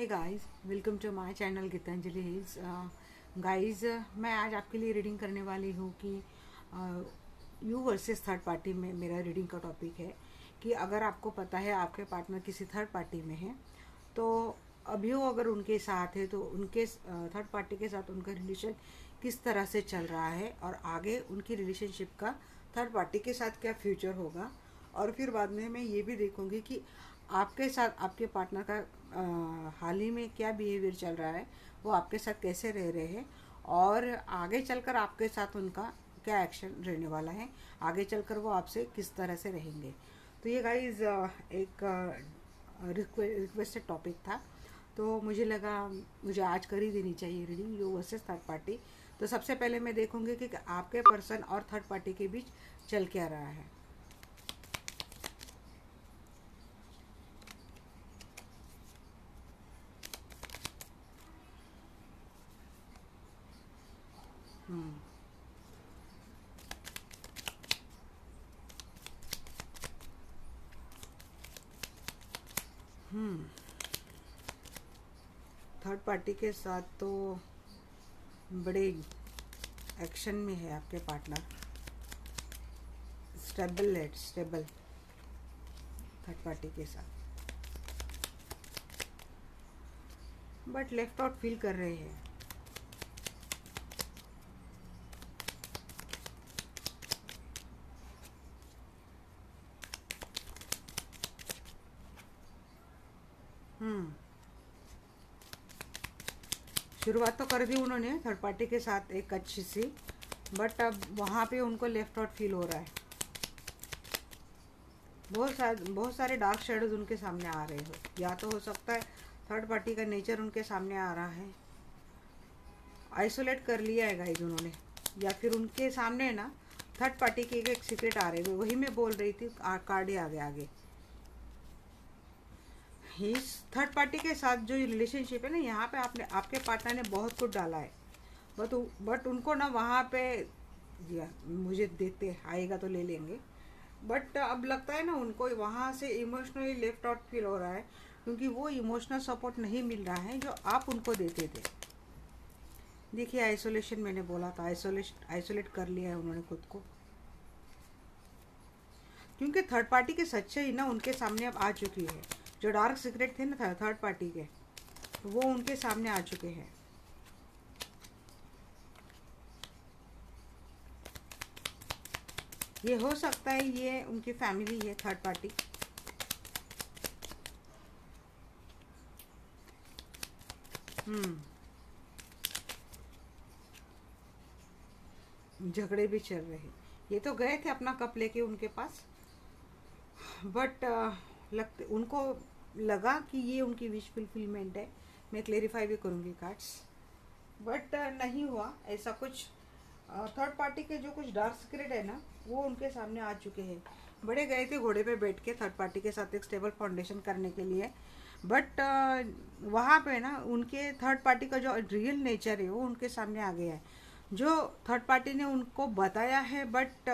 Hey guys, welcome to my channel Geetanjali Hills. Guys, मैं आज आपके लिए रीडिंग करने वाली हूँ कि यू वर्सेस थर्ड पार्टी में मेरा रीडिंग का टॉपिक है कि अगर आपको पता है आपके पार्टनर किसी थर्ड पार्टी में है तो अभी वो अगर उनके साथ है तो उनके थर्ड पार्टी के साथ उनका रिलेशन किस तरह से चल रहा है और आगे उनकी रिलेशनशिप का थर्ड पार्टी के साथ क्या फ्यूचर होगा। और फिर बाद में मैं ये भी देखूंगी कि आपके साथ आपके पार्टनर का हाल ही में क्या बिहेवियर चल रहा है, वो आपके साथ कैसे रह रहे हैं और आगे चलकर आपके साथ उनका क्या एक्शन रहने वाला है, आगे चलकर वो आपसे किस तरह से रहेंगे। तो ये गाइज एक रिक्वेस्टेड टॉपिक था, तो मुझे लगा मुझे आज कर ही देनी चाहिए reading you versus third party. तो सबसे पहले मैं देखूंगी कि आपके पर्सन और थर्ड पार्टी के बीच चल क्या रहा है। हम्म हम्म थर्ड पार्टी के साथ तो बड़े एक्शन में है आपके पार्टनर। स्टेबल थर्ड पार्टी के साथ, बट लेफ्ट आउट फील कर रहे हैं। हम्म शुरुआत तो कर दी उन्होंने थर्ड पार्टी के साथ एक अच्छी सी, बट अब वहाँ पे उनको लेफ्ट आउट फील हो रहा है। बहुत सारे डार्क शेडोज उनके सामने आ रहे हो, या तो हो सकता है थर्ड पार्टी का नेचर उनके सामने आ रहा है, आइसोलेट कर लिया है गाइज उन्होंने, या फिर उनके सामने ना थर्ड पार्टी के एक सीक्रेट आ रहे हैं। वही मैं बोल रही थी, कार्ड ही आगे आगे इस थर्ड पार्टी के साथ जो रिलेशनशिप है ना, यहाँ पे आपने आपके पार्टनर ने बहुत कुछ डाला है, बट उनको ना वहाँ पे या मुझे देखते आएगा तो ले लेंगे, बट अब लगता है ना उनको वहाँ से इमोशनली लेफ्ट आउट फील हो रहा है, क्योंकि वो इमोशनल सपोर्ट नहीं मिल रहा है जो आप उनको देते थे। देखिए, आइसोलेशन मैंने बोला था, आइसोलेट कर लिया है उन्होंने खुद को, क्योंकि थर्ड पार्टी की सच्चाई ना उनके सामने अब आ चुकी है। जो डार्क सीक्रेट थे ना थर्ड पार्टी के, वो उनके सामने आ चुके हैं। ये हो सकता है ये उनकी फैमिली है थर्ड पार्टी। हम्म झगड़े भी चल रहे हैं। ये तो गए थे अपना कप लेके उनके पास, बट लगते उनको लगा कि ये उनकी विश फुलफिलमेंट है। मैं क्लेरिफाई भी करूँगी कार्ड्स, बट नहीं हुआ ऐसा कुछ। थर्ड पार्टी के जो कुछ डार्क सीक्रेट है ना, वो उनके सामने आ चुके हैं। बड़े गए थे घोड़े पे बैठ के थर्ड पार्टी के साथ एक स्टेबल फाउंडेशन करने के लिए, बट वहाँ पे ना उनके थर्ड पार्टी का जो रियल नेचर है वो उनके सामने आ गया है। जो थर्ड पार्टी ने उनको बताया है, बट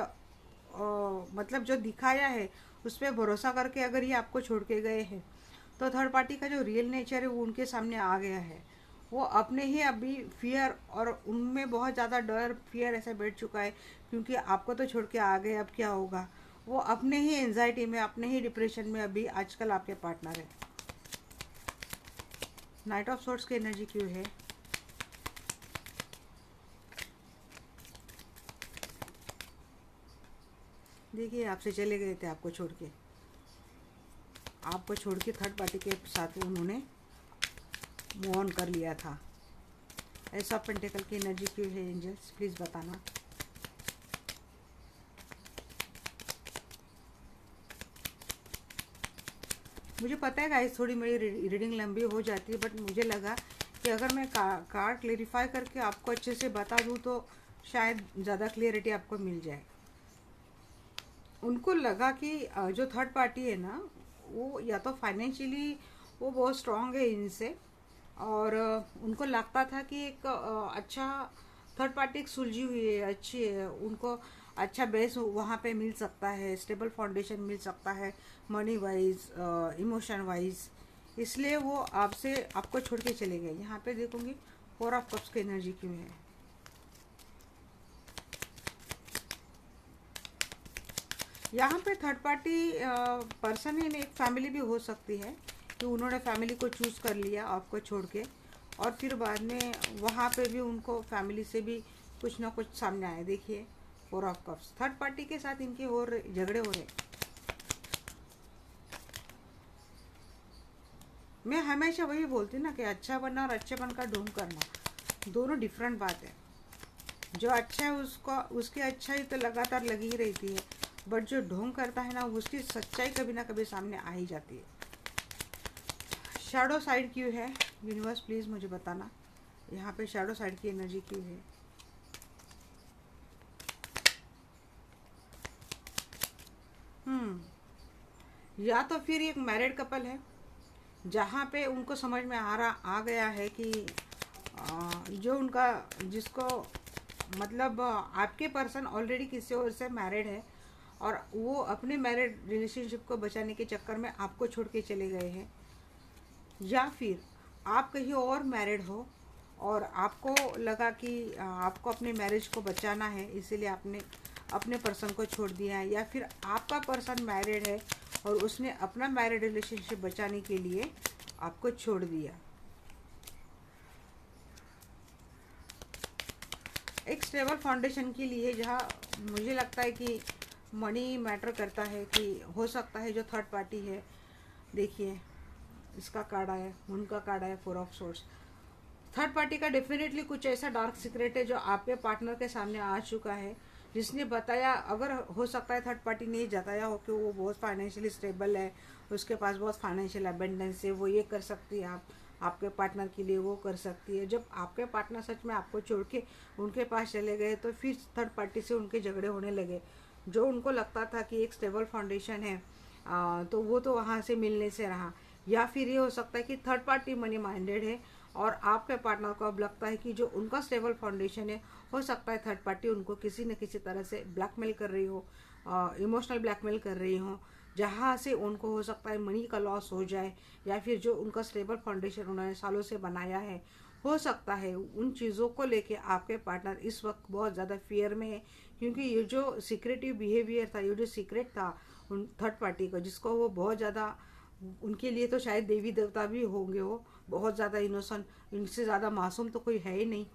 मतलब जो दिखाया है उस पर भरोसा करके अगर ये आपको छोड़ के गए हैं, तो थर्ड पार्टी का जो रियल नेचर है वो उनके सामने आ गया है। वो अपने ही अभी फियर, और उनमें बहुत ज़्यादा डर फियर ऐसा बैठ चुका है, क्योंकि आपको तो छोड़ के आ गए, अब क्या होगा। वो अपने ही एंजाइटी में, अपने ही डिप्रेशन में अभी आजकल आपके पार्टनर है। नाइट ऑफ सोर्ट्स की एनर्जी क्यों है? देखिए, आपसे चले गए थे आपको छोड़ के थर्ड पार्टी के साथ उन्होंने मूव ऑन कर लिया था। एस ऑफ पेंटिकल की एनर्जी क्यों है एंजल्स, प्लीज़ बताना। मुझे पता है गाइस थोड़ी मेरी रीडिंग लंबी हो जाती है, बट मुझे लगा कि अगर मैं कार्ड क्लेरिफाई करके आपको अच्छे से बता दूँ तो शायद ज़्यादा क्लियरिटी आपको मिल जाए। उनको लगा कि जो थर्ड पार्टी है ना, वो या तो फाइनेंशियली वो बहुत स्ट्रांग है इनसे, और उनको लगता था कि एक अच्छा थर्ड पार्टी एक सुलझी हुई है, अच्छी है, उनको अच्छा बेस वहाँ पे मिल सकता है, स्टेबल फाउंडेशन मिल सकता है, मनी वाइज, इमोशन वाइज। इसलिए वो आपको छोड़ के चले गए। यहाँ पे देखूंगी 4 ऑफ कप्स की एनर्जी क्यों है। यहाँ पे थर्ड पार्टी पर्सन ही नहीं, एक फैमिली भी हो सकती है कि उन्होंने फैमिली को चूज कर लिया आपको छोड़ के, और फिर बाद में वहाँ पे भी उनको फैमिली से भी कुछ ना कुछ सामने आए। देखिए 4 ऑफ कप्स, थर्ड पार्टी के साथ इनके झगड़े हो रहे। मैं हमेशा वही बोलती ना कि अच्छा बनना और अच्छेपन का ढोंग करना दोनों डिफरेंट बात है। जो अच्छा है उसकी अच्छाई तो लगातार लगी ही रहती है, बट जो ढोंग करता है ना उसकी सच्चाई कभी ना कभी सामने आ ही जाती है। शैडो साइड क्यों है यूनिवर्स, प्लीज मुझे बताना। यहाँ पे शैडो साइड की एनर्जी क्यों है। या तो फिर एक मैरिड कपल है जहाँ पे उनको समझ में आ गया है कि जो उनका जिसको मतलब आपके पर्सन ऑलरेडी किसी और से मैरिड है, और वो अपने मैरिड रिलेशनशिप को बचाने के चक्कर में आपको छोड़ के चले गए हैं। या फिर आप कहीं और मैरिड हो और आपको लगा कि आपको अपने मैरिज को बचाना है, इसीलिए आपने अपने पर्सन को छोड़ दिया है। या फिर आपका पर्सन मैरिड है और उसने अपना मैरिड रिलेशनशिप बचाने के लिए आपको छोड़ दिया। एक स्टेबल फाउंडेशन के लिए जहाँ मुझे लगता है कि मनी मैटर करता है, कि हो सकता है जो थर्ड पार्टी है, देखिए इसका कार्ड आया, उनका कार्ड आया 4 ऑफ सोर्स। थर्ड पार्टी का डेफिनेटली कुछ ऐसा डार्क सीक्रेट है जो आपके पार्टनर के सामने आ चुका है, जिसने बताया, अगर हो सकता है थर्ड पार्टी ने जताया हो कि वो बहुत फाइनेंशियली स्टेबल है, उसके पास बहुत फाइनेंशियल अबेंडेंस है, वो ये कर सकती है आपके पार्टनर के लिए, वो कर सकती है। जब आपके पार्टनर सच में आपको छोड़ के उनके पास चले गए तो फिर थर्ड पार्टी से उनके झगड़े होने लगे। जो उनको लगता था कि एक स्टेबल फाउंडेशन है तो वो तो वहाँ से मिलने से रहा। या फिर ये हो सकता है कि थर्ड पार्टी मनी माइंडेड है और आपके पार्टनर को अब लगता है कि जो उनका स्टेबल फाउंडेशन है, हो सकता है थर्ड पार्टी उनको किसी न किसी तरह से ब्लैकमेल कर रही हो, इमोशनल ब्लैकमेल कर रही हो, जहाँ से उनको हो सकता है मनी का लॉस हो जाए। या फिर जो उनका स्टेबल फाउंडेशन उन्होंने सालों से बनाया है, हो सकता है उन चीज़ों को लेके आपके पार्टनर इस वक्त बहुत ज़्यादा फियर में है, क्योंकि ये जो सीक्रेटिव बिहेवियर था, ये जो सीक्रेट था उन थर्ड पार्टी का, जिसको वो बहुत ज़्यादा, उनके लिए तो शायद देवी देवता भी होंगे, वो बहुत ज़्यादा इनोसेंट, इनसे ज़्यादा मासूम तो कोई है ही नहीं।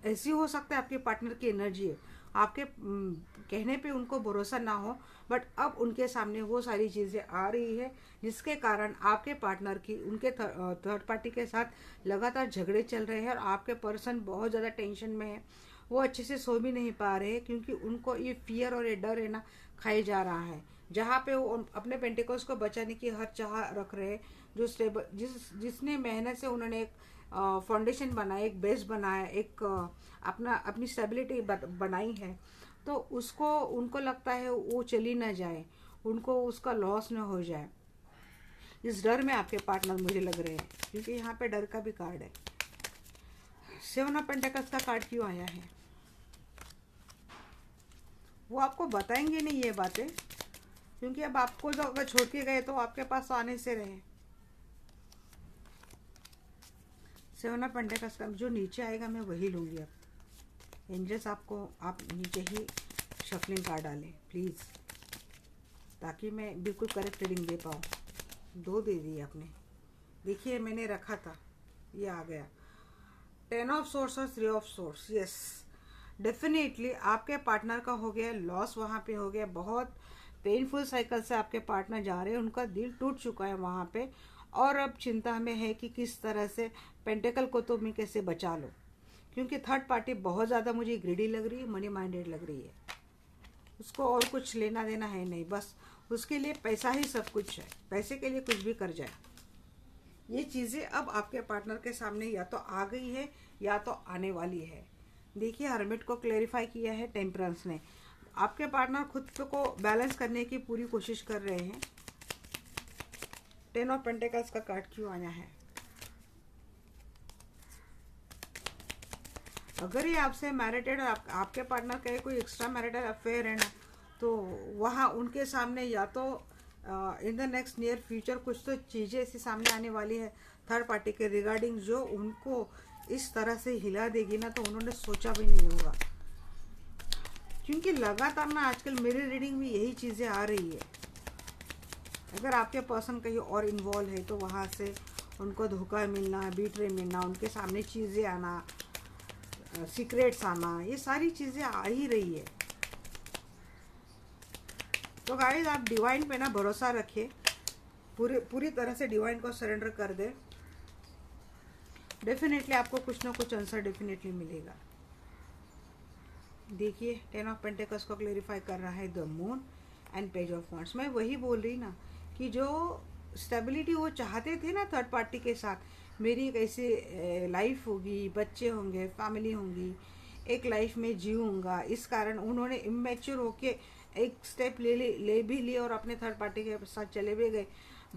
ऐसी हो सकता है आपके पार्टनर की एनर्जी है, आपके कहने पे उनको भरोसा ना हो, बट अब उनके सामने वो सारी चीज़ें आ रही है, जिसके कारण आपके पार्टनर की उनके थर्ड पार्टी के साथ लगातार झगड़े चल रहे हैं और आपके पर्सन बहुत ज़्यादा टेंशन में है। वो अच्छे से सो भी नहीं पा रहे हैं, क्योंकि उनको ये फियर और ये डर है ना खाए जा रहा है। जहाँ पे वो अपने पेंटिकल्स को बचाने की हर चाह रख रहे हैं, जो स्टेबल जिसने मेहनत से उन्होंने एक फाउंडेशन बनाया, एक बेस बनाया, एक अपनी स्टेबिलिटी बनाई है, तो उसको उनको लगता है वो चली ना जाए, उनको उसका लॉस ना हो जाए। इस डर में आपके पार्टनर मुझे लग रहे हैं, क्योंकि यहाँ पे डर का भी कार्ड है। 7 ऑफ पेंटिकल्स का कार्ड क्यों आया है? वो आपको बताएंगे नहीं ये बातें, क्योंकि अब आपको जो अगर छोड़ के गए तो आपके पास आने से रहे। 7 ऑफ पेंटिकल्स का जो नीचे आएगा मैं वही लूँगी। अब एंजल्स आप नीचे ही शफलिंग कार्ड डालें प्लीज़, ताकि मैं बिल्कुल करेक्ट रीडिंग दे पाऊँ। 2 दे दी आपने, देखिए मैंने रखा था, ये आ गया 10 ऑफ सोर्स और 3 ऑफ सोर्स। यस, डेफिनेटली आपके पार्टनर का हो गया लॉस, वहाँ पे हो गया बहुत पेनफुल साइकिल से आपके पार्टनर जा रहे हैं, उनका दिल टूट चुका है वहाँ पे, और अब चिंता में है कि किस तरह से पेंटिकल को तो मैं कैसे बचा लो, क्योंकि थर्ड पार्टी बहुत ज़्यादा मुझे ग्रीडी लग रही है, मनी माइंडेड लग रही है। उसको और कुछ लेना देना है नहीं, बस उसके लिए पैसा ही सब कुछ है, पैसे के लिए कुछ भी कर जाए। ये चीज़ें अब आपके पार्टनर के सामने या तो आ गई है या तो आने वाली है। देखिए हर्मिट को क्लेरिफाई किया है टेम्परेंस ने। आपके पार्टनर खुद को बैलेंस करने की पूरी कोशिश कर रहे हैं। 10 ऑफ पेंटिकल्स का कार्ड क्यों आया है? अगर ये आपसे मैरिटेड और आपके पार्टनर का कोई एक्स्ट्रा मैरिटल अफेयर है ना, तो वहाँ उनके सामने या तो in the next near future कुछ तो चीज़ें ऐसी सामने आने वाली है थर्ड पार्टी के रिगार्डिंग, जो उनको इस तरह से हिला देगी ना, तो उन्होंने सोचा भी नहीं होगा। क्योंकि लगातार ना आजकल मेरी रीडिंग में यही चीज़ें आ रही है। अगर आपके पर्सन कहीं और इन्वॉल्व है तो वहाँ से उनको धोखा मिलना, बीट्रे मिलना, उनके सामने चीज़ें आना, सीक्रेट्स आना, ये सारी चीज़ें आ ही रही है। तो गाइस आप डिवाइन पे ना भरोसा रखिए, पूरी तरह से डिवाइन को सरेंडर कर दे। डेफिनेटली आपको कुछ ना कुछ आंसर डेफिनेटली मिलेगा। देखिए 10 ऑफ पेंटिकल्स को क्लेरिफाई कर रहा है the moon and page of wands. मैं वही बोल रही ना कि जो स्टेबिलिटी वो चाहते थे ना थर्ड पार्टी के साथ, मेरी एक ऐसी लाइफ होगी, बच्चे होंगे, फैमिली होंगी, एक लाइफ में जीऊँगा, इस कारण उन्होंने इमेच्योर होके एक स्टेप ले भी लिए और अपने थर्ड पार्टी के साथ चले भी गए।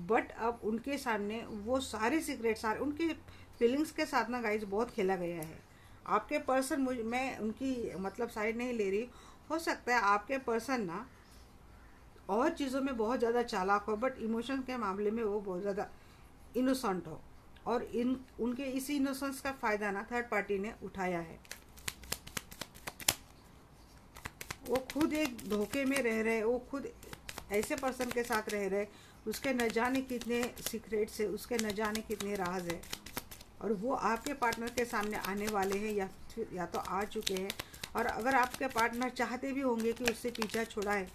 बट अब उनके सामने वो सारे सीक्रेट, सारे उनके फीलिंग्स के साथ ना गाइस बहुत खेला गया है। आपके पर्सन, मैं उनकी मतलब साइड नहीं ले रही, हो सकता है आपके पर्सन ना और चीज़ों में बहुत ज़्यादा चालाक हो, बट इमोशन के मामले में वो बहुत ज़्यादा इनोसेंट हो, और उनके इसी इनोसेंस का फ़ायदा ना थर्ड पार्टी ने उठाया है। वो खुद एक धोखे में रह रहे, वो खुद ऐसे पर्सन के साथ रह रहे, उसके न जाने कितने सीक्रेट्स है, उसके न जाने कितने राज है, और वो आपके पार्टनर के सामने आने वाले हैं या तो आ चुके हैं। और अगर आपके पार्टनर चाहते भी होंगे कि उससे पीछा छुड़ाए,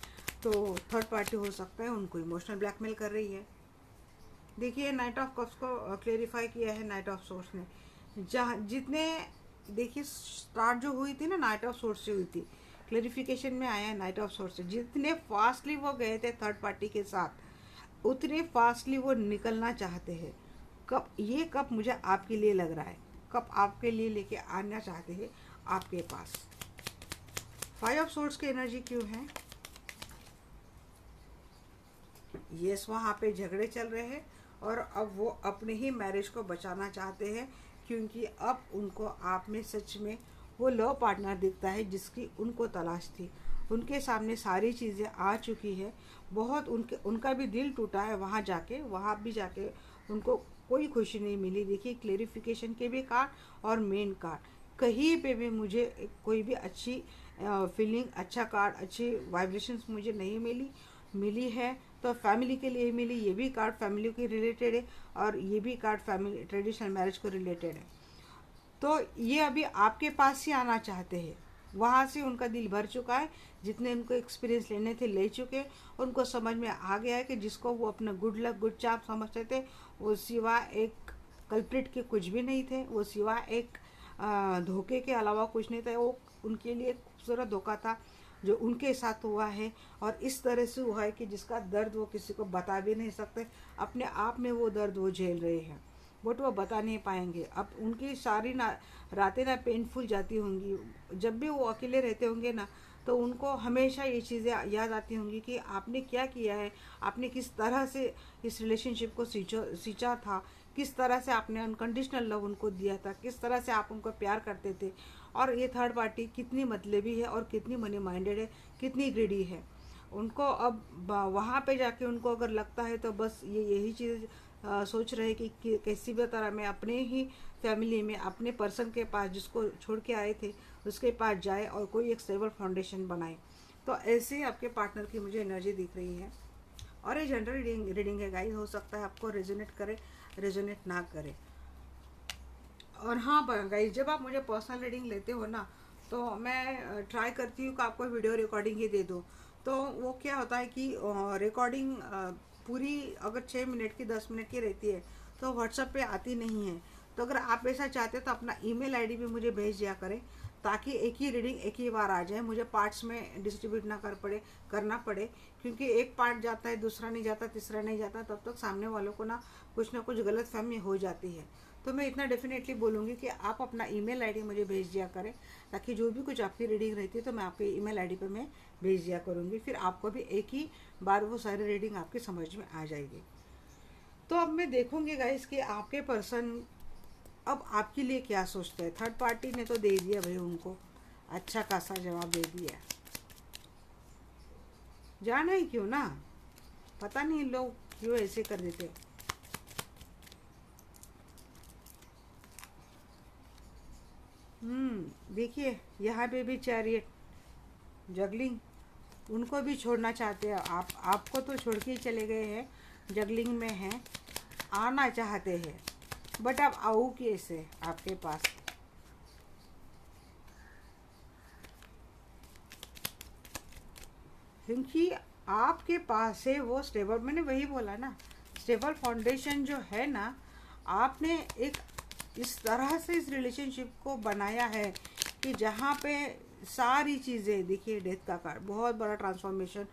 तो थर्ड पार्टी हो सकता है उनको इमोशनल ब्लैकमेल कर रही है। देखिए नाइट ऑफ कप्स को क्लेरिफाई किया है नाइट ऑफ सोर्स ने। जहाँ जितने देखिए स्टार्ट जो हुई थी ना नाइट ऑफ सोर्स से हुई थी, क्लेरिफिकेशन में आया है नाइट ऑफ सोर्स से। जितने फास्टली वो गए थे थर्ड पार्टी के साथ, उतने फास्टली वो निकलना चाहते हैं। कब मुझे आपके लिए लग रहा है, कब आपके लिए लेके आना चाहते हैं आपके पास। 5 ऑफ सोर्स की एनर्जी क्यों है? यस, वहाँ पे झगड़े चल रहे हैं और अब वो अपने ही मैरिज को बचाना चाहते हैं, क्योंकि अब उनको आप में सच में वो लव पार्टनर दिखता है जिसकी उनको तलाश थी। उनके सामने सारी चीज़ें आ चुकी है, बहुत उनका भी दिल टूटा है वहाँ भी जाके उनको कोई खुशी नहीं मिली। देखिए क्लेरिफिकेशन के भी कार्ड और मेन कार्ड, कहीं पे भी मुझे कोई भी अच्छी फीलिंग, अच्छा कार्ड, अच्छी वाइब्रेशंस मुझे नहीं मिली है। तो फैमिली के लिए मिली, ये भी कार्ड फैमिली के रिलेटेड है, और ये भी कार्ड फैमिली ट्रेडिशनल मैरिज को रिलेटेड है। तो ये अभी आपके पास ही आना चाहते हैं, वहाँ से उनका दिल भर चुका है। जितने उनको एक्सपीरियंस लेने थे ले चुके, उनको समझ में आ गया है कि जिसको वो अपना गुड लक गुड चाप समझते थे, वो सिवा एक कल्प्रिट के कुछ भी नहीं थे, वो सिवा एक धोखे के अलावा कुछ नहीं था। वो उनके लिए खूबसूरत धोखा था जो उनके साथ हुआ है, और इस तरह से हुआ है कि जिसका दर्द वो किसी को बता भी नहीं सकते। अपने आप में वो दर्द वो झेल रहे हैं, बट वो बता नहीं पाएंगे। अब उनकी सारी रातें ना पेनफुल जाती होंगी। जब भी वो अकेले रहते होंगे ना, तो उनको हमेशा ये चीज़ें याद आती होंगी कि आपने क्या किया है, आपने किस तरह से इस रिलेशनशिप को सींचा था, किस तरह से आपने अनकंडीशनल लव उनको दिया था, किस तरह से आप उनको प्यार करते थे। और ये थर्ड पार्टी कितनी मतलबी है और कितनी मनी माइंडेड है, कितनी ग्रीडी है। उनको अब वहाँ पे जाके उनको अगर लगता है तो बस यही चीज़ सोच रहे कि कैसी भी तरह मैं अपने ही फैमिली में अपने पर्सन के पास जिसको छोड़ के आए थे उसके पास जाए और कोई एक स्टेबल फाउंडेशन बनाए। तो ऐसे ही आपके पार्टनर की मुझे एनर्जी दिख रही है। और ये जनरल रीडिंग है गाइस, हो सकता है आपको रेजोनेट करे, रेजोनेट ना करे। और हाँ गाइस, जब आप मुझे पर्सनल रीडिंग लेते हो ना, तो मैं ट्राई करती हूँ कि आपको वीडियो रिकॉर्डिंग ही दे दूँ। तो वो क्या होता है कि रिकॉर्डिंग पूरी अगर 6 मिनट की 10 मिनट की रहती है तो व्हाट्सएप पे आती नहीं है। तो अगर आप ऐसा चाहते हो तो अपना ईमेल आईडी भी मुझे भेज दिया करें, ताकि एक ही रीडिंग एक ही बार आ जाए, मुझे पार्ट्स में डिस्ट्रीब्यूट ना करना पड़े। क्योंकि एक पार्ट जाता है, दूसरा नहीं जाता, तीसरा नहीं जाता, तब तक सामने वालों को ना कुछ गलत फहमी हो जाती है। तो मैं इतना डेफिनेटली बोलूँगी कि आप अपना ईमेल आईडी मुझे भेज दिया करें, ताकि जो भी कुछ आपकी रीडिंग रहती है तो मैं आपके ईमेल आईडी पे मैं भेज दिया करूँगी। फिर आपको भी एक ही बार वो सारी रीडिंग आपकी समझ में आ जाएगी। तो अब मैं देखूँगी गाइस कि आपके पर्सन अब आपके लिए क्या सोचते हैं। थर्ड पार्टी ने तो दे दिया भाई, उनको अच्छा खासा जवाब दे दिया, जाना ही क्यों ना। पता नहीं लोग क्यों ऐसे कर देते। देखिए यहाँ पे भी चैरियट, जगलिंग, उनको भी छोड़ना चाहते हैं आप, आपको तो छोड़ के ही चले गए हैं, जगलिंग में हैं, आना चाहते हैं, बट आप आओ कैसे आपके पास? क्योंकि आपके पास है वो स्टेबल, मैंने वही बोला ना, स्टेबल फाउंडेशन जो है ना, आपने एक इस तरह से इस रिलेशनशिप को बनाया है कि जहाँ पे सारी चीज़ें, देखिए डेथ का कार्ड, बहुत बड़ा ट्रांसफॉर्मेशन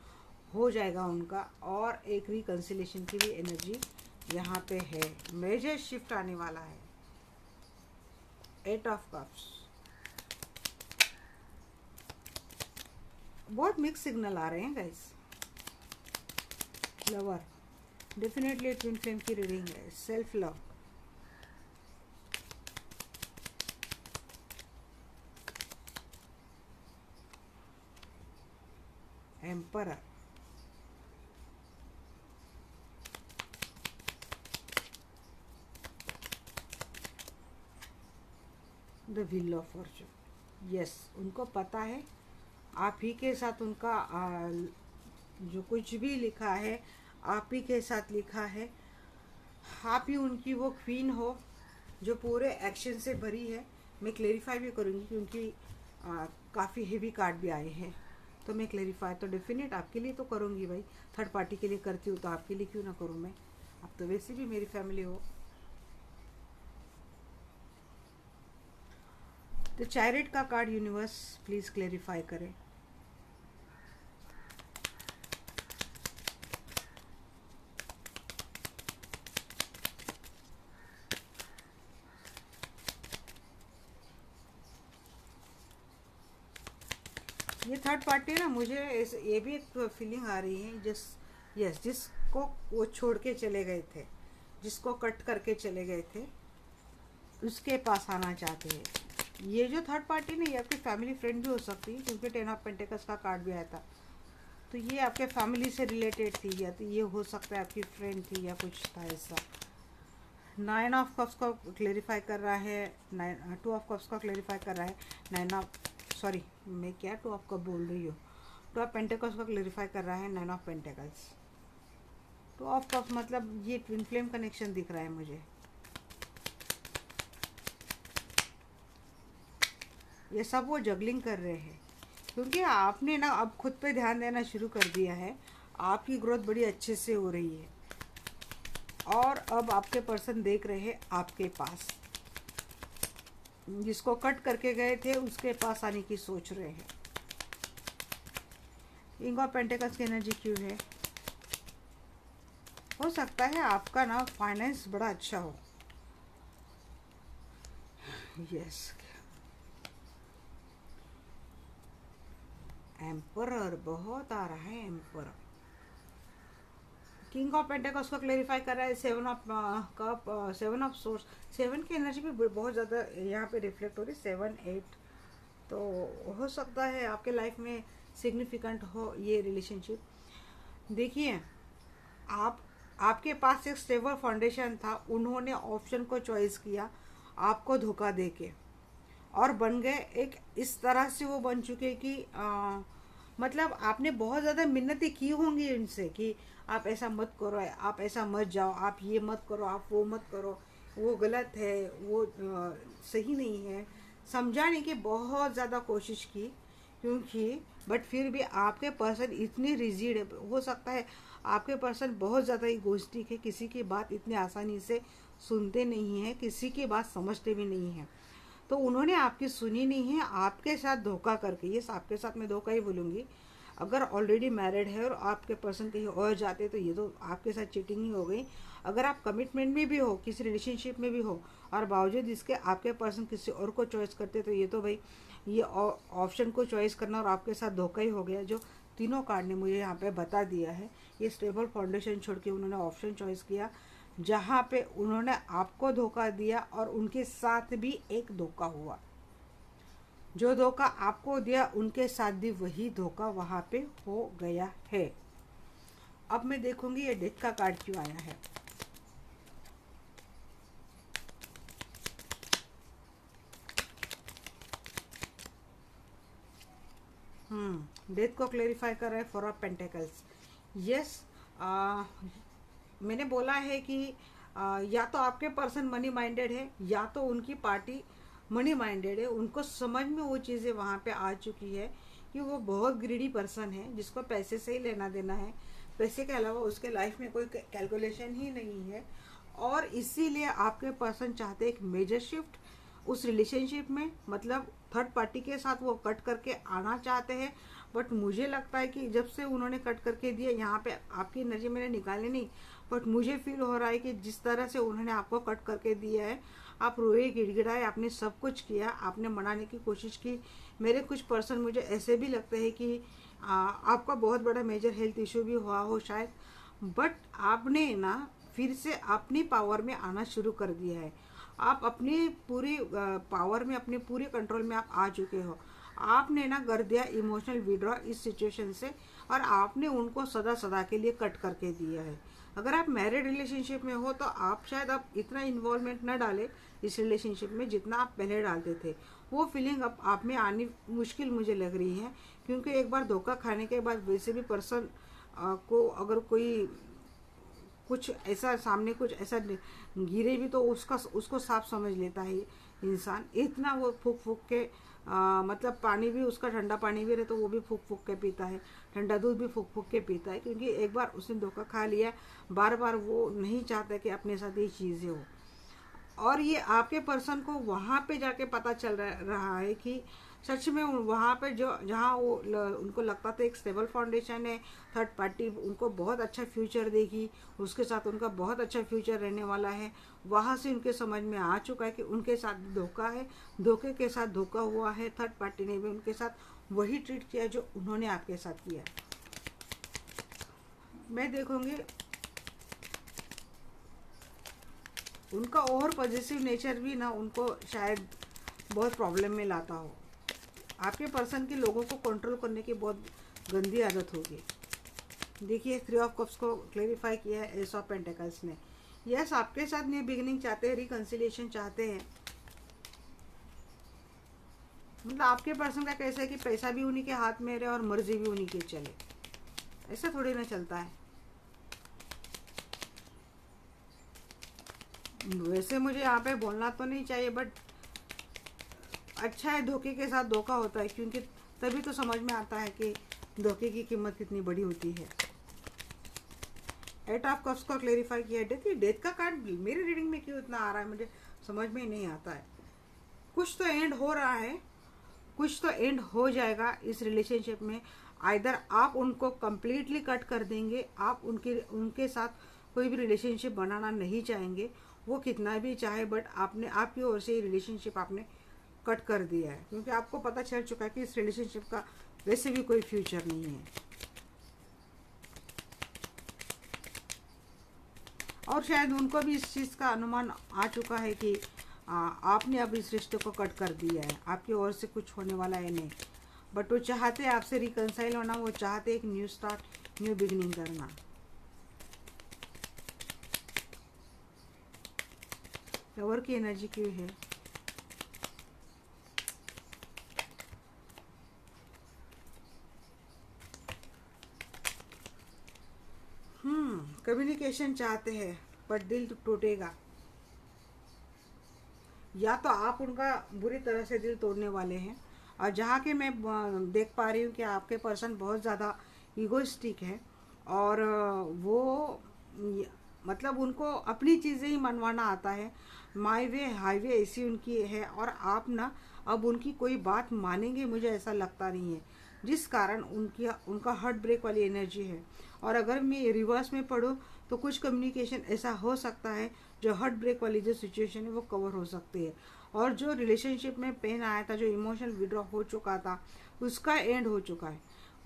हो जाएगा उनका, और एक रिकन्सिलेशन की भी एनर्जी यहाँ पे है, मेजर शिफ्ट आने वाला है। 8 ऑफ कप्स, बहुत मिक्स सिग्नल आ रहे हैं guys. Lover, definitely twin flame की रीडिंग है। Self love, emperor, the wheel of Fortune. Yes, उनको पता है आप ही के साथ उनका जो कुछ भी लिखा है आप ही के साथ लिखा है। आप ही उनकी वो क्वीन हो जो पूरे एक्शन से भरी है। मैं क्लेरिफाई भी करूँगी क्योंकि काफ़ी हेवी कार्ड भी आए हैं, तो मैं क्लेरिफाई तो डेफिनेट आपके लिए तो करूँगी भाई। थर्ड पार्टी के लिए करती हूँ तो आपके लिए क्यों ना करूँ मैं? आप तो वैसे भी मेरी फैमिली हो। तो चैरियट का कार्ड यूनिवर्स प्लीज़ क्लेरिफाई करें। ये थर्ड पार्टी ना, मुझे ये भी एक फीलिंग आ रही है जिसको वो छोड़ के चले गए थे, जिसको कट करके चले गए थे, उसके पास आना चाहते हैं। ये जो थर्ड पार्टी ना, ये आपकी फैमिली फ्रेंड भी हो सकती है क्योंकि 10 ऑफ पेंटिकल्स का कार्ड भी आया था, तो ये आपके फैमिली से रिलेटेड थी, या तो ये हो सकता है आपकी फ्रेंड थी या कुछ था ऐसा। 9 ऑफ कप्स को क्लेरिफाई कर रहा है, 2 ऑफ कप्स का क्लेरिफाई कर रहा है, 9 ऑफ, सॉरी मैं क्या 2 ऑफ कप बोल रही हूँ, 2 ऑफ पेंटिकल्स को क्लेरिफाई कर रहा है, 9 ऑफ पेंटिकल्स। 2 ऑफ कप्स मतलब ये ट्विन फ्लेम कनेक्शन दिख रहा है मुझे। ये सब वो जगलिंग कर रहे हैं क्योंकि आपने ना अब खुद पे ध्यान देना शुरू कर दिया है, आपकी ग्रोथ बड़ी अच्छे से हो रही है, और अब आपके पर्सन देख रहे हैं आपके पास, जिसको कट करके गए थे उसके पास आने की सोच रहे हैं। किंग ऑफ पेंटिकल्स की एनर्जी क्यों है? हो सकता है आपका ना फाइनेंस बड़ा अच्छा हो। यस, एम्परर बहुत आ रहा है, एम्परर। किंग ऑफ पेंटिकल्स को क्लेरिफाई कर रहा है, 7 ऑफ कप, 7 ऑफ सोर्स, 7 की एनर्जी भी बहुत ज़्यादा यहाँ पे रिफ्लेक्ट हो रही है, 7, 8, तो हो सकता है आपके लाइफ में सिग्निफिकेंट हो ये रिलेशनशिप। देखिए आपके पास एक स्टेबल फाउंडेशन था, उन्होंने ऑप्शन को चॉइस किया आपको धोखा देके, और बन गए एक इस तरह से वो बन चुके कि मतलब आपने बहुत ज़्यादा मिन्नतें की होंगी उनसे कि आप ऐसा मत करो, आप ऐसा मत जाओ, आप ये मत करो, आप वो मत करो, वो गलत है, वो सही नहीं है, समझाने की बहुत ज़्यादा कोशिश की, क्योंकि बट फिर भी आपके पर्सन इतनी रिजिड है। हो सकता है आपके पर्सन बहुत ज़्यादा इगोइस्टिक है, किसी की बात इतनी आसानी से सुनते नहीं हैं, किसी की बात समझते भी नहीं हैं, तो उन्होंने आपकी सुनी नहीं है, आपके साथ धोखा करके, ये आपके साथ मैं धोखा ही बोलूँगी। अगर ऑलरेडी मैरिड है और आपके पर्सन कहीं और जाते तो ये तो आपके साथ चीटिंग ही हो गई। अगर आप कमिटमेंट में भी हो, किसी रिलेशनशिप में भी हो, और बावजूद इसके आपके पर्सन किसी और को चॉइस करते, तो ये तो भाई ये ऑप्शन को चॉइस करना और आपके साथ धोखा ही हो गया, जो तीनों कार्ड ने मुझे यहाँ पे बता दिया है। ये स्टेबल फाउंडेशन छोड़ के उन्होंने ऑप्शन चॉइस किया, जहाँ पे उन्होंने आपको धोखा दिया और उनके साथ भी एक धोखा हुआ। जो धोखा आपको दिया उनके साथ भी वही धोखा वहाँ पे हो गया है। अब मैं देखूंगी ये डेथ का कार्ड क्यों आया है। डेथ को क्लेरिफाई कर रहे हैं 4 ऑफ पेंटिकल्स। यस, मैंने बोला है कि या तो आपके पर्सन मनी माइंडेड है या तो उनकी पार्टी मनी माइंडेड है। उनको समझ में वो चीज़ें वहाँ पे आ चुकी है कि वो बहुत ग्रीडी पर्सन है जिसको पैसे से ही लेना देना है, पैसे के अलावा उसके लाइफ में कोई कैलकुलेशन ही नहीं है। और इसीलिए आपके पर्सन चाहते एक मेजर शिफ्ट उस रिलेशनशिप में, मतलब थर्ड पार्टी के साथ वो कट करके आना चाहते हैं। बट मुझे लगता है कि जब से उन्होंने कट करके दिया, यहाँ पे आपकी एनर्जी मैंने निकाली नहीं, बट मुझे फील हो रहा है कि जिस तरह से उन्होंने आपको कट करके दिया है, आप रोए गिड़गिड़ाए, आपने सब कुछ किया, आपने मनाने की कोशिश की। मेरे कुछ पर्सन मुझे ऐसे भी लगते हैं कि आपका बहुत बड़ा मेजर हेल्थ इशू भी हुआ हो शायद, बट आपने ना फिर से अपनी पावर में आना शुरू कर दिया है। आप अपनी पूरी पावर में, अपने पूरे कंट्रोल में आप आ चुके हो। आपने ना कर दिया इमोशनल विड्रॉ इस सिचुएशन से, और आपने उनको सदा सदा के लिए कट करके दिया है। अगर आप मैरिड रिलेशनशिप में हो तो आप शायद अब इतना इन्वॉल्वमेंट न डालें इस रिलेशनशिप में जितना आप पहले डालते थे। वो फीलिंग अब आप में आनी मुश्किल मुझे लग रही है, क्योंकि एक बार धोखा खाने के बाद वैसे भी पर्सन को अगर कोई कुछ ऐसा सामने कुछ ऐसा गिरे भी तो उसको साफ समझ लेता है इंसान। इतना वो फूक फूक के मतलब पानी भी उसका, ठंडा पानी भी रहे तो वो भी फूक फूक के पीता है, ठंडा दूध भी फूक फूक के पीता है, क्योंकि एक बार उसने धोखा खा लिया, बार बार वो नहीं चाहता कि अपने साथ ये चीज़ें हो। और ये आपके पर्सन को वहाँ पे जाके पता चल रहा है कि सच में वहाँ पे जो जहाँ वो उनको लगता था एक स्टेबल फाउंडेशन है, थर्ड पार्टी उनको बहुत अच्छा फ्यूचर देगी, उसके साथ उनका बहुत अच्छा फ्यूचर रहने वाला है, वहाँ से उनके समझ में आ चुका है कि उनके साथ धोखा है, धोखे के साथ धोखा हुआ है। थर्ड पार्टी ने भी उनके साथ वही ट्रीट किया जो उन्होंने आपके साथ किया। मैं देखूँगी उनका और पॉजिटिव नेचर भी ना उनको शायद बहुत प्रॉब्लम में लाता हो। आपके पर्सन के लोगों को कंट्रोल करने की बहुत गंदी आदत होगी। देखिए 3 ऑफ कप्स को क्लेरिफाई किया है एस ऑफ पेंटिकल्स ने। यस, आपके साथ न्यू बिगिनिंग चाहते हैं, रिकंसिलिएशन चाहते हैं। मतलब आपके पर्सन का कैसा है कि पैसा भी उन्हीं के हाथ में रहे और मर्जी भी उन्हीं की चले, ऐसा थोड़ी ना चलता है। वैसे मुझे यहाँ पे बोलना तो नहीं चाहिए, बट अच्छा है धोखे के साथ धोखा होता है, क्योंकि तभी तो समझ में आता है कि धोखे की कीमत कितनी बड़ी होती है। 8 ऑफ कप्स को क्लेरिफाई किया। देखिए डेथ का कार्ड मेरी रीडिंग में क्यों इतना आ रहा है मुझे समझ में ही नहीं आता है। कुछ तो एंड हो रहा है, कुछ तो एंड हो जाएगा इस रिलेशनशिप में। आइदर आप उनको कम्प्लीटली कट कर देंगे, आप उनके साथ कोई भी रिलेशनशिप बनाना नहीं चाहेंगे, वो कितना भी चाहे, बट आपने आपकी ओर से रिलेशनशिप आपने कट कर दिया है, क्योंकि आपको पता चल चुका है कि इस रिलेशनशिप का वैसे भी कोई फ्यूचर नहीं है। और शायद उनको भी इस चीज़ का अनुमान आ चुका है कि आपने अब इस रिश्ते को कट कर दिया है, आपकी ओर से कुछ होने वाला है नहीं। बट वो चाहते हैं आपसे रिकंसाइल होना, वो चाहते एक न्यू स्टार्ट, न्यू बिगिनिंग करना। लवर की एनर्जी क्यों है? कम्युनिकेशन चाहते हैं पर दिल टूटेगा, या तो आप उनका बुरी तरह से दिल तोड़ने वाले हैं। और जहाँ के मैं देख पा रही हूँ कि आपके पर्सन बहुत ज़्यादा ईगोइस्टिक है, और वो मतलब उनको अपनी चीज़ें ही मनवाना आता है, माई वे हाईवे ऐसी उनकी है। और आप ना अब उनकी कोई बात मानेंगे मुझे ऐसा लगता नहीं है, जिस कारण उनका हार्ट ब्रेक वाली एनर्जी है। और अगर मैं रिवर्स में पढ़ूँ तो कुछ कम्युनिकेशन ऐसा हो सकता है जो हार्ट ब्रेक वाली जो सिचुएशन है वो कवर हो सकती है, और जो रिलेशनशिप में पेन आया था, जो इमोशनल विड्रॉ हो चुका था, उसका एंड हो चुका है।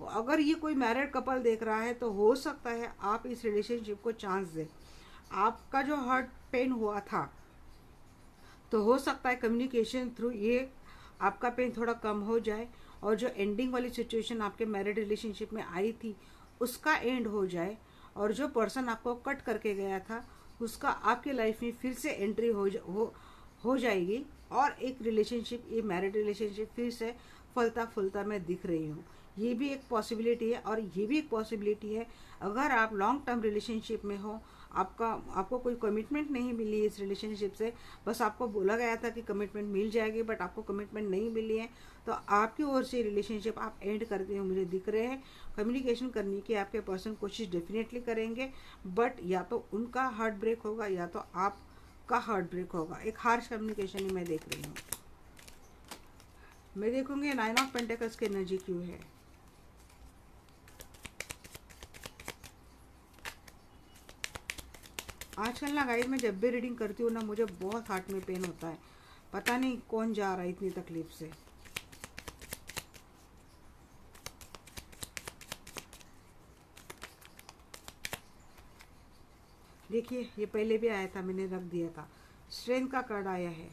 अगर ये कोई मैरिड कपल देख रहा है तो हो सकता है आप इस रिलेशनशिप को चांस दें। आपका जो हार्ट पेन हुआ था तो हो सकता है कम्युनिकेशन थ्रू ये आपका पेन थोड़ा कम हो जाए, और जो एंडिंग वाली सिचुएशन आपके मैरिड रिलेशनशिप में आई थी उसका एंड हो जाए। और जो पर्सन आपको कट करके गया था उसका आपके लाइफ में फिर से एंट्री हो जाएगी, और एक रिलेशनशिप, ये मैरिड रिलेशनशिप फिर से फलता फूलता मैं दिख रही हूँ। ये भी एक पॉसिबिलिटी है, और ये भी एक पॉसिबिलिटी है अगर आप लॉन्ग टर्म रिलेशनशिप में हो, आपको कोई कमिटमेंट नहीं मिली इस रिलेशनशिप से, बस आपको बोला गया था कि कमिटमेंट मिल जाएगी बट आपको कमिटमेंट नहीं मिली है, तो आपकी ओर से रिलेशनशिप आप एंड करते हुए मुझे दिख रहे हैं। कम्युनिकेशन करने की आपके पर्सन कोशिश डेफिनेटली करेंगे, बट या तो उनका हार्ट ब्रेक होगा या तो आपका हार्ट ब्रेक होगा। एक हार्श कम्युनिकेशन ही मैं देख रही हूँ। मैं देखूंगी 9 ऑफ पेंटिकल्स की एनर्जी क्यों है। आजकल ना गाइस, मैं जब भी रीडिंग करती हूँ ना, मुझे बहुत हार्ट में पेन होता है, पता नहीं कौन जा रहा है इतनी तकलीफ से। देखिए, ये पहले भी आया था, मैंने रख दिया था। स्ट्रेंथ का कार्ड आया है,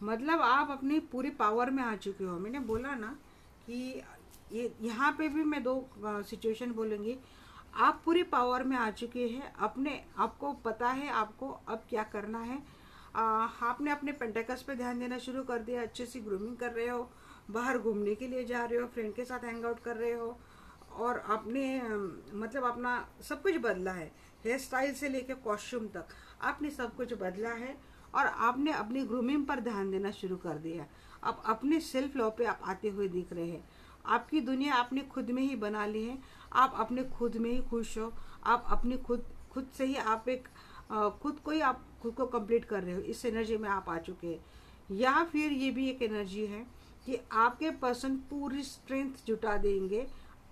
मतलब आप अपनी पूरी पावर में आ चुके हो। मैंने बोला ना कि ये यहाँ पे भी मैं 2 सिचुएशन बोलूँगी। आप पूरी पावर में आ चुके हैं, अपने आपको पता है आपको अब क्या करना है। आपने अपने पेंटिकल्स पे ध्यान देना शुरू कर दिया, अच्छे से ग्रूमिंग कर रहे हो, बाहर घूमने के लिए जा रहे हो, फ्रेंड के साथ हैंग आउट कर रहे हो, और आपने मतलब अपना सब कुछ बदला है, हेयर स्टाइल से लेकर कॉस्ट्यूम तक आपने सब कुछ बदला है, और आपने अपनी ग्रूमिंग पर ध्यान देना शुरू कर दिया। अब अपने सेल्फ लव पे आप आते हुए दिख रहे हैं। आपकी दुनिया आपने खुद में ही बना ली है, आप अपने खुद में ही खुश हो, आप अपनी खुद से ही आप एक खुद को कंप्लीट कर रहे हो। इस एनर्जी में आप आ चुके हैं। या फिर ये भी एक एनर्जी है कि आपके पर्सन पूरी स्ट्रेंथ जुटा देंगे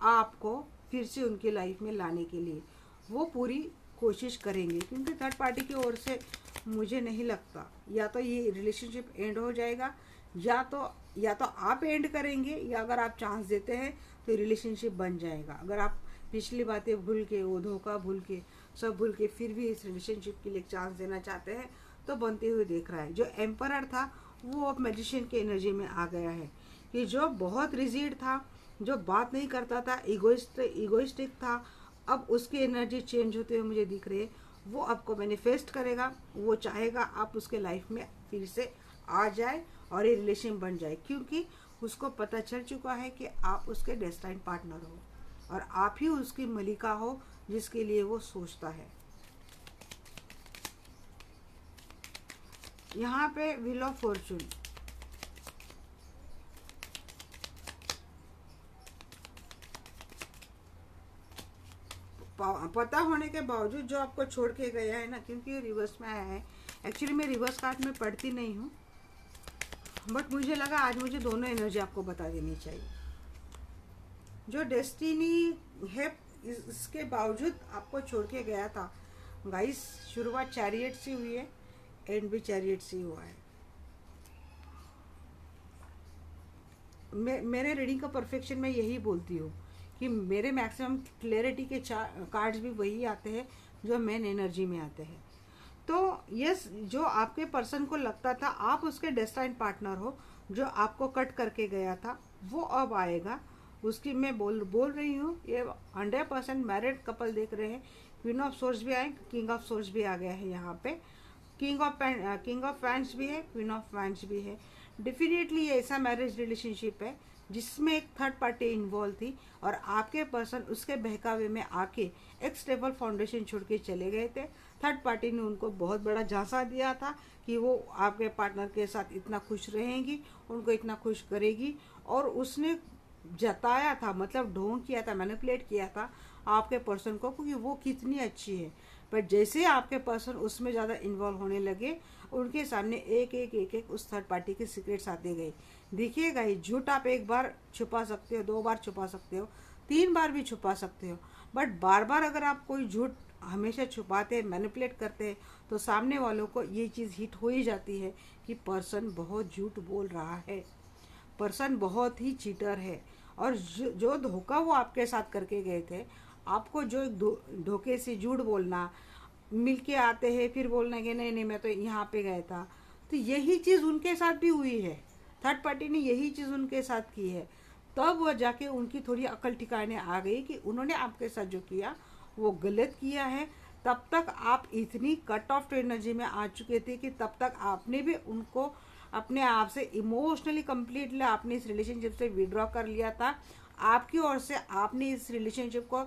आपको फिर से उनकी लाइफ में लाने के लिए, वो पूरी कोशिश करेंगे, क्योंकि थर्ड पार्टी की ओर से मुझे नहीं लगता या तो ये रिलेशनशिप एंड हो जाएगा, या तो आप एंड करेंगे, या अगर आप चांस देते हैं तो रिलेशनशिप बन जाएगा। अगर आप पिछली बातें भूल के, वो धोखा भूल के, सब भूल के फिर भी इस रिलेशनशिप के लिए चांस देना चाहते हैं तो बनते हुए देख रहा है। जो एम्परर था वो अब मैजिशियन की एनर्जी में आ गया है, कि जो बहुत रिजिड था, जो बात नहीं करता था, इगोइस्टिक था, अब उसकी एनर्जी चेंज होते हुए मुझे दिख रही है। वो आपको मैनिफेस्ट करेगा, वो चाहेगा आप उसके लाइफ में फिर से आ जाए और ये रिलेशन बन जाए, क्योंकि उसको पता चल चुका है कि आप उसके डेस्टाइन पार्टनर हो और आप ही उसकी मलिका हो जिसके लिए वो सोचता है। यहाँ पे व्हील ऑफ फॉर्चून, पता होने के बावजूद जो आपको छोड़ के गया है ना, क्योंकि ये रिवर्स में आया है। एक्चुअली मैं रिवर्स कार्ड में पढ़ती नहीं हूँ, बट मुझे लगा आज मुझे दोनों एनर्जी आपको बता देनी चाहिए। जो डेस्टिनी है इसके बावजूद आपको छोड़ के गया था गाइस। शुरुआत चैरियट से हुई है, एंड भी चैरियट से हुआ है। मेरे रीडिंग का परफेक्शन मैं यही बोलती हूँ कि मेरे मैक्सिमम क्लैरिटी के कार्ड्स भी वही आते हैं जो मेन एनर्जी में आते हैं। तो यस, जो आपके पर्सन को लगता था आप उसके डेस्टाइन पार्टनर हो, जो आपको कट करके गया था, वो अब आएगा। उसकी मैं बोल रही हूँ, ये 100% मैरिड कपल देख रहे हैं। क्वीन ऑफ सोर्स भी आए, किंग ऑफ सोर्स भी आ गया है यहाँ पे, किंग ऑफ फैंस भी है, क्वीन ऑफ फैंस भी है। डेफिनेटली ये ऐसा मैरिज रिलेशनशिप है जिसमें एक थर्ड पार्टी इन्वॉल्व थी, और आपके पर्सन उसके बहकावे में आके एक स्टेबल फाउंडेशन छोड़ के चले गए थे। थर्ड पार्टी ने उनको बहुत बड़ा झांसा दिया था कि वो आपके पार्टनर के साथ इतना खुश रहेंगी, उनको इतना खुश करेगी, और उसने जताया था, मतलब ढोंग किया था, मैनिपुलेट किया था आपके पर्सन को कि वो कितनी अच्छी है। पर जैसे आपके पर्सन उसमें ज़्यादा इन्वॉल्व होने लगे, उनके सामने एक उस थर्ड पार्टी के सीक्रेट्स आते गए। देखिएगा, ये झूठ आप एक बार छुपा सकते हो, 2 बार छुपा सकते हो, 3 बार भी छुपा सकते हो, बट बार बार अगर आप कोई झूठ हमेशा छुपाते हैं, मैनिपुलेट करते हैं, तो सामने वालों को ये चीज़ हिट हो ही जाती है कि पर्सन बहुत झूठ बोल रहा है, पर्सन बहुत ही चीटर है। और जो धोखा वो आपके साथ करके गए थे, आपको जो धोखे से झूठ बोलना, मिलके आते हैं फिर बोलना कि नहीं मैं तो यहाँ पे गया था, तो यही चीज़ उनके साथ भी हुई है। थर्ड पार्टी ने यही चीज़ उनके साथ की है। तब वह जाके उनकी थोड़ी अकल ठिकाने आ गई कि उन्होंने आपके साथ जो किया वो गलत किया है, तब तक आप इतनी कट ऑफ एनर्जी में आ चुके थे कि तब तक आपने भी उनको अपने आप से इमोशनली कम्प्लीटली आपने इस रिलेशनशिप से विड्रॉ कर लिया था। आपकी ओर से आपने इस रिलेशनशिप को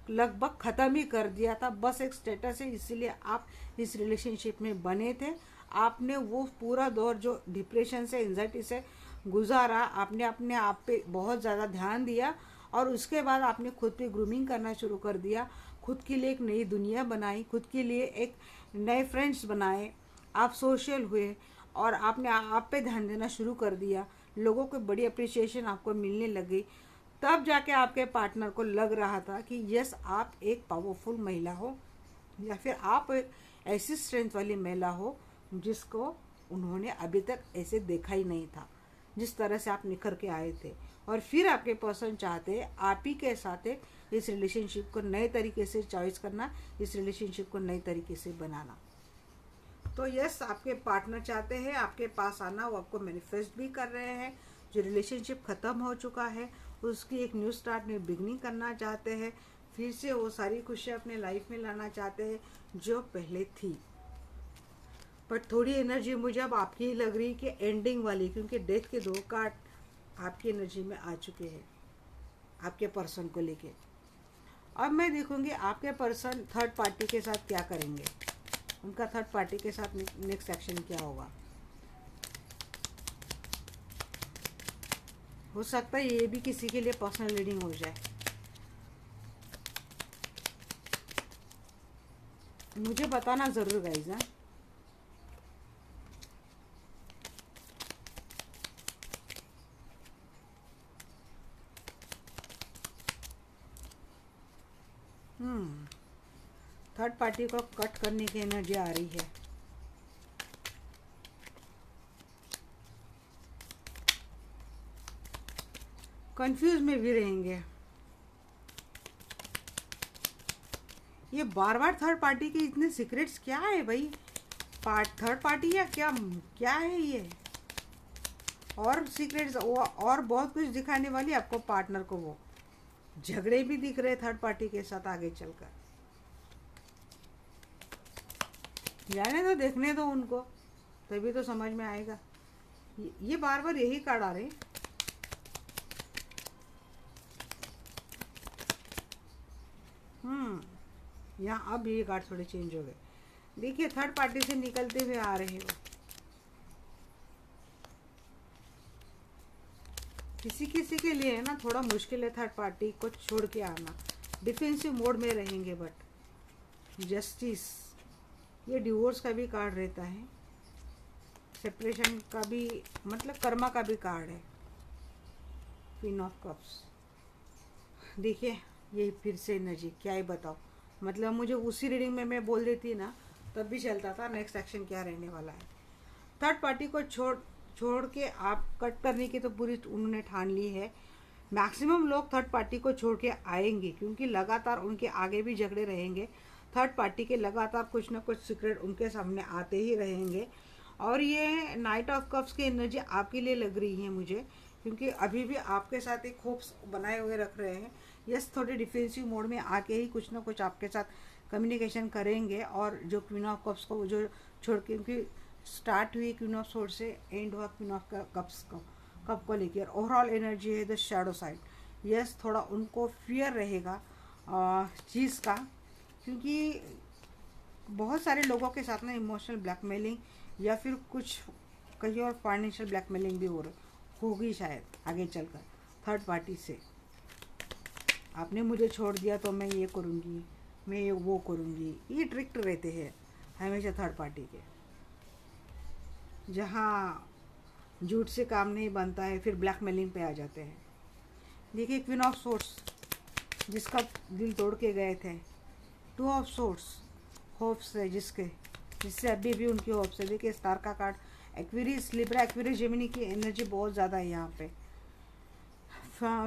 लगभग ख़त्म ही कर दिया था, बस एक स्टेटस है इसीलिए आप इस रिलेशनशिप में बने थे। आपने वो पूरा दौर जो डिप्रेशन से, एंजाइटी से गुजारा, आपने अपने आप पे बहुत ज़्यादा ध्यान दिया और उसके बाद आपने खुद पे ग्रूमिंग करना शुरू कर दिया, खुद के लिए एक नई दुनिया बनाई, खुद के लिए एक नए फ्रेंड्स बनाए, आप सोशल हुए और आपने आप पे ध्यान देना शुरू कर दिया, लोगों को बड़ी अप्रिसिएशन आपको मिलने लगी। तब जाके आपके पार्टनर को लग रहा था कि यस आप एक पावरफुल महिला हो या फिर आप एक ऐसी स्ट्रेंथ वाली महिला हो जिसको उन्होंने अभी तक ऐसे देखा ही नहीं था, जिस तरह से आप निखर के आए थे। और फिर आपके पर्सन चाहते हैं आप ही के साथ इस रिलेशनशिप को नए तरीके से चॉइस करना, इस रिलेशनशिप को नए तरीके से बनाना। तो यस आपके पार्टनर चाहते हैं आपके पास आना, वो आपको मैनिफेस्ट भी कर रहे हैं। जो रिलेशनशिप ख़त्म हो चुका है उसकी एक न्यू स्टार्ट, न्यू बिगनिंग करना चाहते हैं, फिर से वो सारी खुशियाँ अपने लाइफ में लाना चाहते हैं जो पहले थी। पर थोड़ी एनर्जी मुझे अब आपकी ही लग रही कि एंडिंग वाली, क्योंकि डेथ के 2 कार्ड आपकी एनर्जी में आ चुके हैं आपके पर्सन को लेके। अब मैं देखूंगी आपके पर्सन थर्ड पार्टी के साथ क्या करेंगे, उनका थर्ड पार्टी के साथ नेक्स्ट एक्शन क्या होगा। हो सकता है ये भी किसी के लिए पर्सनल रीडिंग हो जाए। मुझे बताना ज़रूर गाइज। थर्ड पार्टी को कट करने की एनर्जी आ रही है। कंफ्यूज में भी रहेंगे। ये बार बार थर्ड पार्टी के इतने सीक्रेट्स क्या है भाई, थर्ड पार्टी या क्या क्या है ये, और सीक्रेट्स और बहुत कुछ दिखाने वाली आपको पार्टनर को। वो झगड़े भी दिख रहे थर्ड पार्टी के साथ आगे चलकर। जाने तो, देखने दो उनको, तभी तो समझ में आएगा। ये बार बार यही कार्ड आ रहे। यहाँ अब ये कार्ड थोड़े चेंज हो गए। देखिए थर्ड पार्टी से निकलते हुए आ रहे हो। किसी किसी के लिए है ना थोड़ा मुश्किल है थर्ड पार्टी को छोड़ के आना, डिफेंसिव मोड में रहेंगे। बट जस्टिस, ये डिवोर्स का भी कार्ड रहता है, सेपरेशन का भी, मतलब कर्मा का भी कार्ड है। क्वीन ऑफ कप्स, देखिए ये फिर से एनर्जी क्या ही बताओ। मतलब मुझे उसी रीडिंग में मैं बोल देती ना तब भी चलता था नेक्स्ट एक्शन क्या रहने वाला है। थर्ड पार्टी को छोड़ के आप कट करने की तो पूरी उन्होंने ठान ली है। मैक्सिमम लोग थर्ड पार्टी को छोड़ के आएंगे क्योंकि लगातार उनके आगे भी झगड़े रहेंगे। थर्ड पार्टी के लगातार कुछ ना कुछ सीक्रेट उनके सामने आते ही रहेंगे। और ये नाइट ऑफ कप्स की एनर्जी आपके लिए लग रही है मुझे, क्योंकि अभी भी आपके साथ एक होप्स बनाए हुए रख रहे हैं। यस थोड़े डिफेंसिव मोड में आके ही कुछ ना कुछ आपके साथ कम्युनिकेशन करेंगे। और जो क्वीन ऑफ कप्स को जो छोड़ के, क्योंकि स्टार्ट हुई क्वीन ऑफ सोर्ड से एंड हुआ क्वीन ऑफ कप्स कप को लेकर, ओवरऑल एनर्जी है द शैडो साइड। यस थोड़ा उनको फियर रहेगा चीज़ का, क्योंकि बहुत सारे लोगों के साथ ना इमोशनल ब्लैकमेलिंग या फिर कुछ कहीं और फाइनेंशियल ब्लैकमेलिंग भी होगी शायद आगे चलकर थर्ड पार्टी से। आपने मुझे छोड़ दिया तो मैं ये करूँगी, मैं ये वो करूँगी, ये ट्रिक्ट रहते हैं हमेशा थर्ड पार्टी के। जहाँ झूठ से काम नहीं बनता है फिर ब्लैकमेलिंग पे आ जाते हैं। देखिए क्वीन ऑफ सोर्ड्स, जिसका दिल तोड़ के गए थे। टू ऑफ सोर्ड्स, होप्स है जिससे अभी भी उनकी होप्स है। देखिए स्टार का card, Aquarius, Libra, Aquarius, Gemini की एनर्जी बहुत ज़्यादा है यहाँ पे।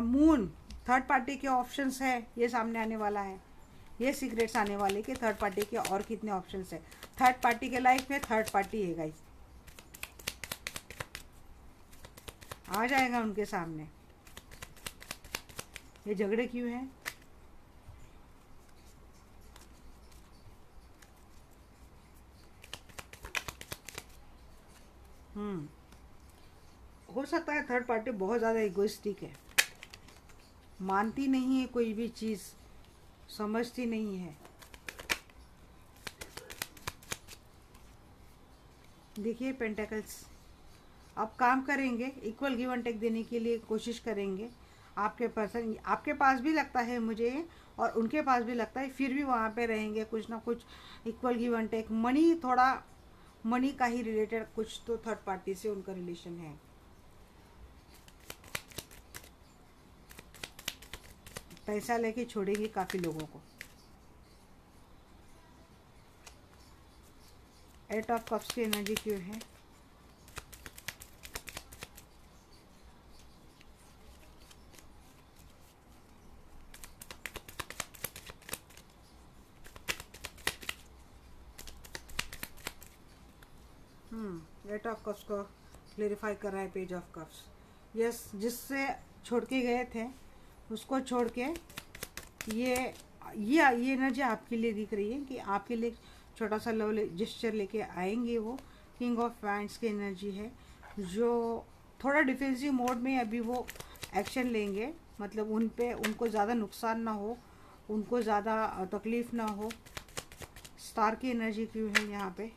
मून, थर्ड पार्टी के ऑप्शंस है, ये सामने आने वाला है। ये सीक्रेट्स आने वाले कि थर्ड पार्टी के और कितने ऑप्शंस है। थर्ड पार्टी के लाइफ में थर्ड पार्टी है गाइस, आ जाएगा उनके सामने। ये झगड़े क्यों हैं? हम्म हो सकता है थर्ड पार्टी बहुत ज़्यादा इगोइस्टिक है, मानती नहीं है कोई भी चीज़, समझती नहीं है। देखिए पेंटेकल्स, आप काम करेंगे, इक्वल गिव एंड टेक देने के लिए कोशिश करेंगे। आपके पर्सन, आपके पास भी लगता है मुझे और उनके पास भी लगता है, फिर भी वहाँ पे रहेंगे, कुछ ना कुछ equal give and take. Money, थोड़ा मनी का ही रिलेटेड कुछ तो थर्ड पार्टी से उनका रिलेशन है। पैसा लेके छोड़ेगी काफ़ी लोगों को। 8 ऑफ कप्स की एनर्जी क्यों है? एट ऑफ कप्स को क्लेरिफाई कर रहा है पेज ऑफ कप्स। यस, जिससे छोड़ के गए थे उसको छोड़ के ये ये एनर्जी आपके लिए दिख रही है कि आपके लिए छोटा सा लव जेस्चर लेके आएंगे वो। किंग ऑफ वैंड्स की एनर्जी है, जो थोड़ा डिफेंसिव मोड में अभी वो एक्शन लेंगे, मतलब उन पे उनको ज़्यादा नुकसान ना हो, उनको ज़्यादा तकलीफ़ ना हो। स्टार की एनर्जी क्यों है यहाँ पे?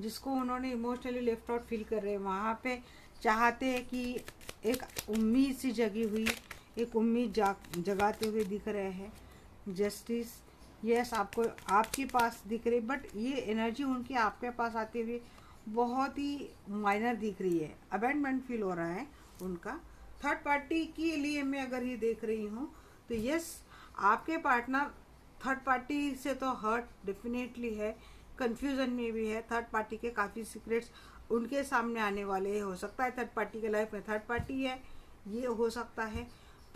जिसको उन्होंने इमोशनली लेफ्ट आउट फील कर रहे हैं, वहाँ पे चाहते हैं कि एक उम्मीद सी जगी हुई, एक उम्मीद जगाते हुए दिख रहे हैं। जस्टिस, यस, आपको आपके पास दिख रही, बट ये एनर्जी उनकी आपके पास आते हुए बहुत ही माइनर दिख रही है। अबैंडमेंट फील हो रहा है उनका। थर्ड पार्टी के लिए मैं अगर ये देख रही हूँ तो यस, आपके पार्टनर थर्ड पार्टी से तो हर्ट डेफिनेटली है, कंफ्यूजन में भी है। थर्ड पार्टी के काफ़ी सीक्रेट्स उनके सामने आने वाले हैं। हो सकता है थर्ड पार्टी के लाइफ में थर्ड पार्टी है, ये हो सकता है।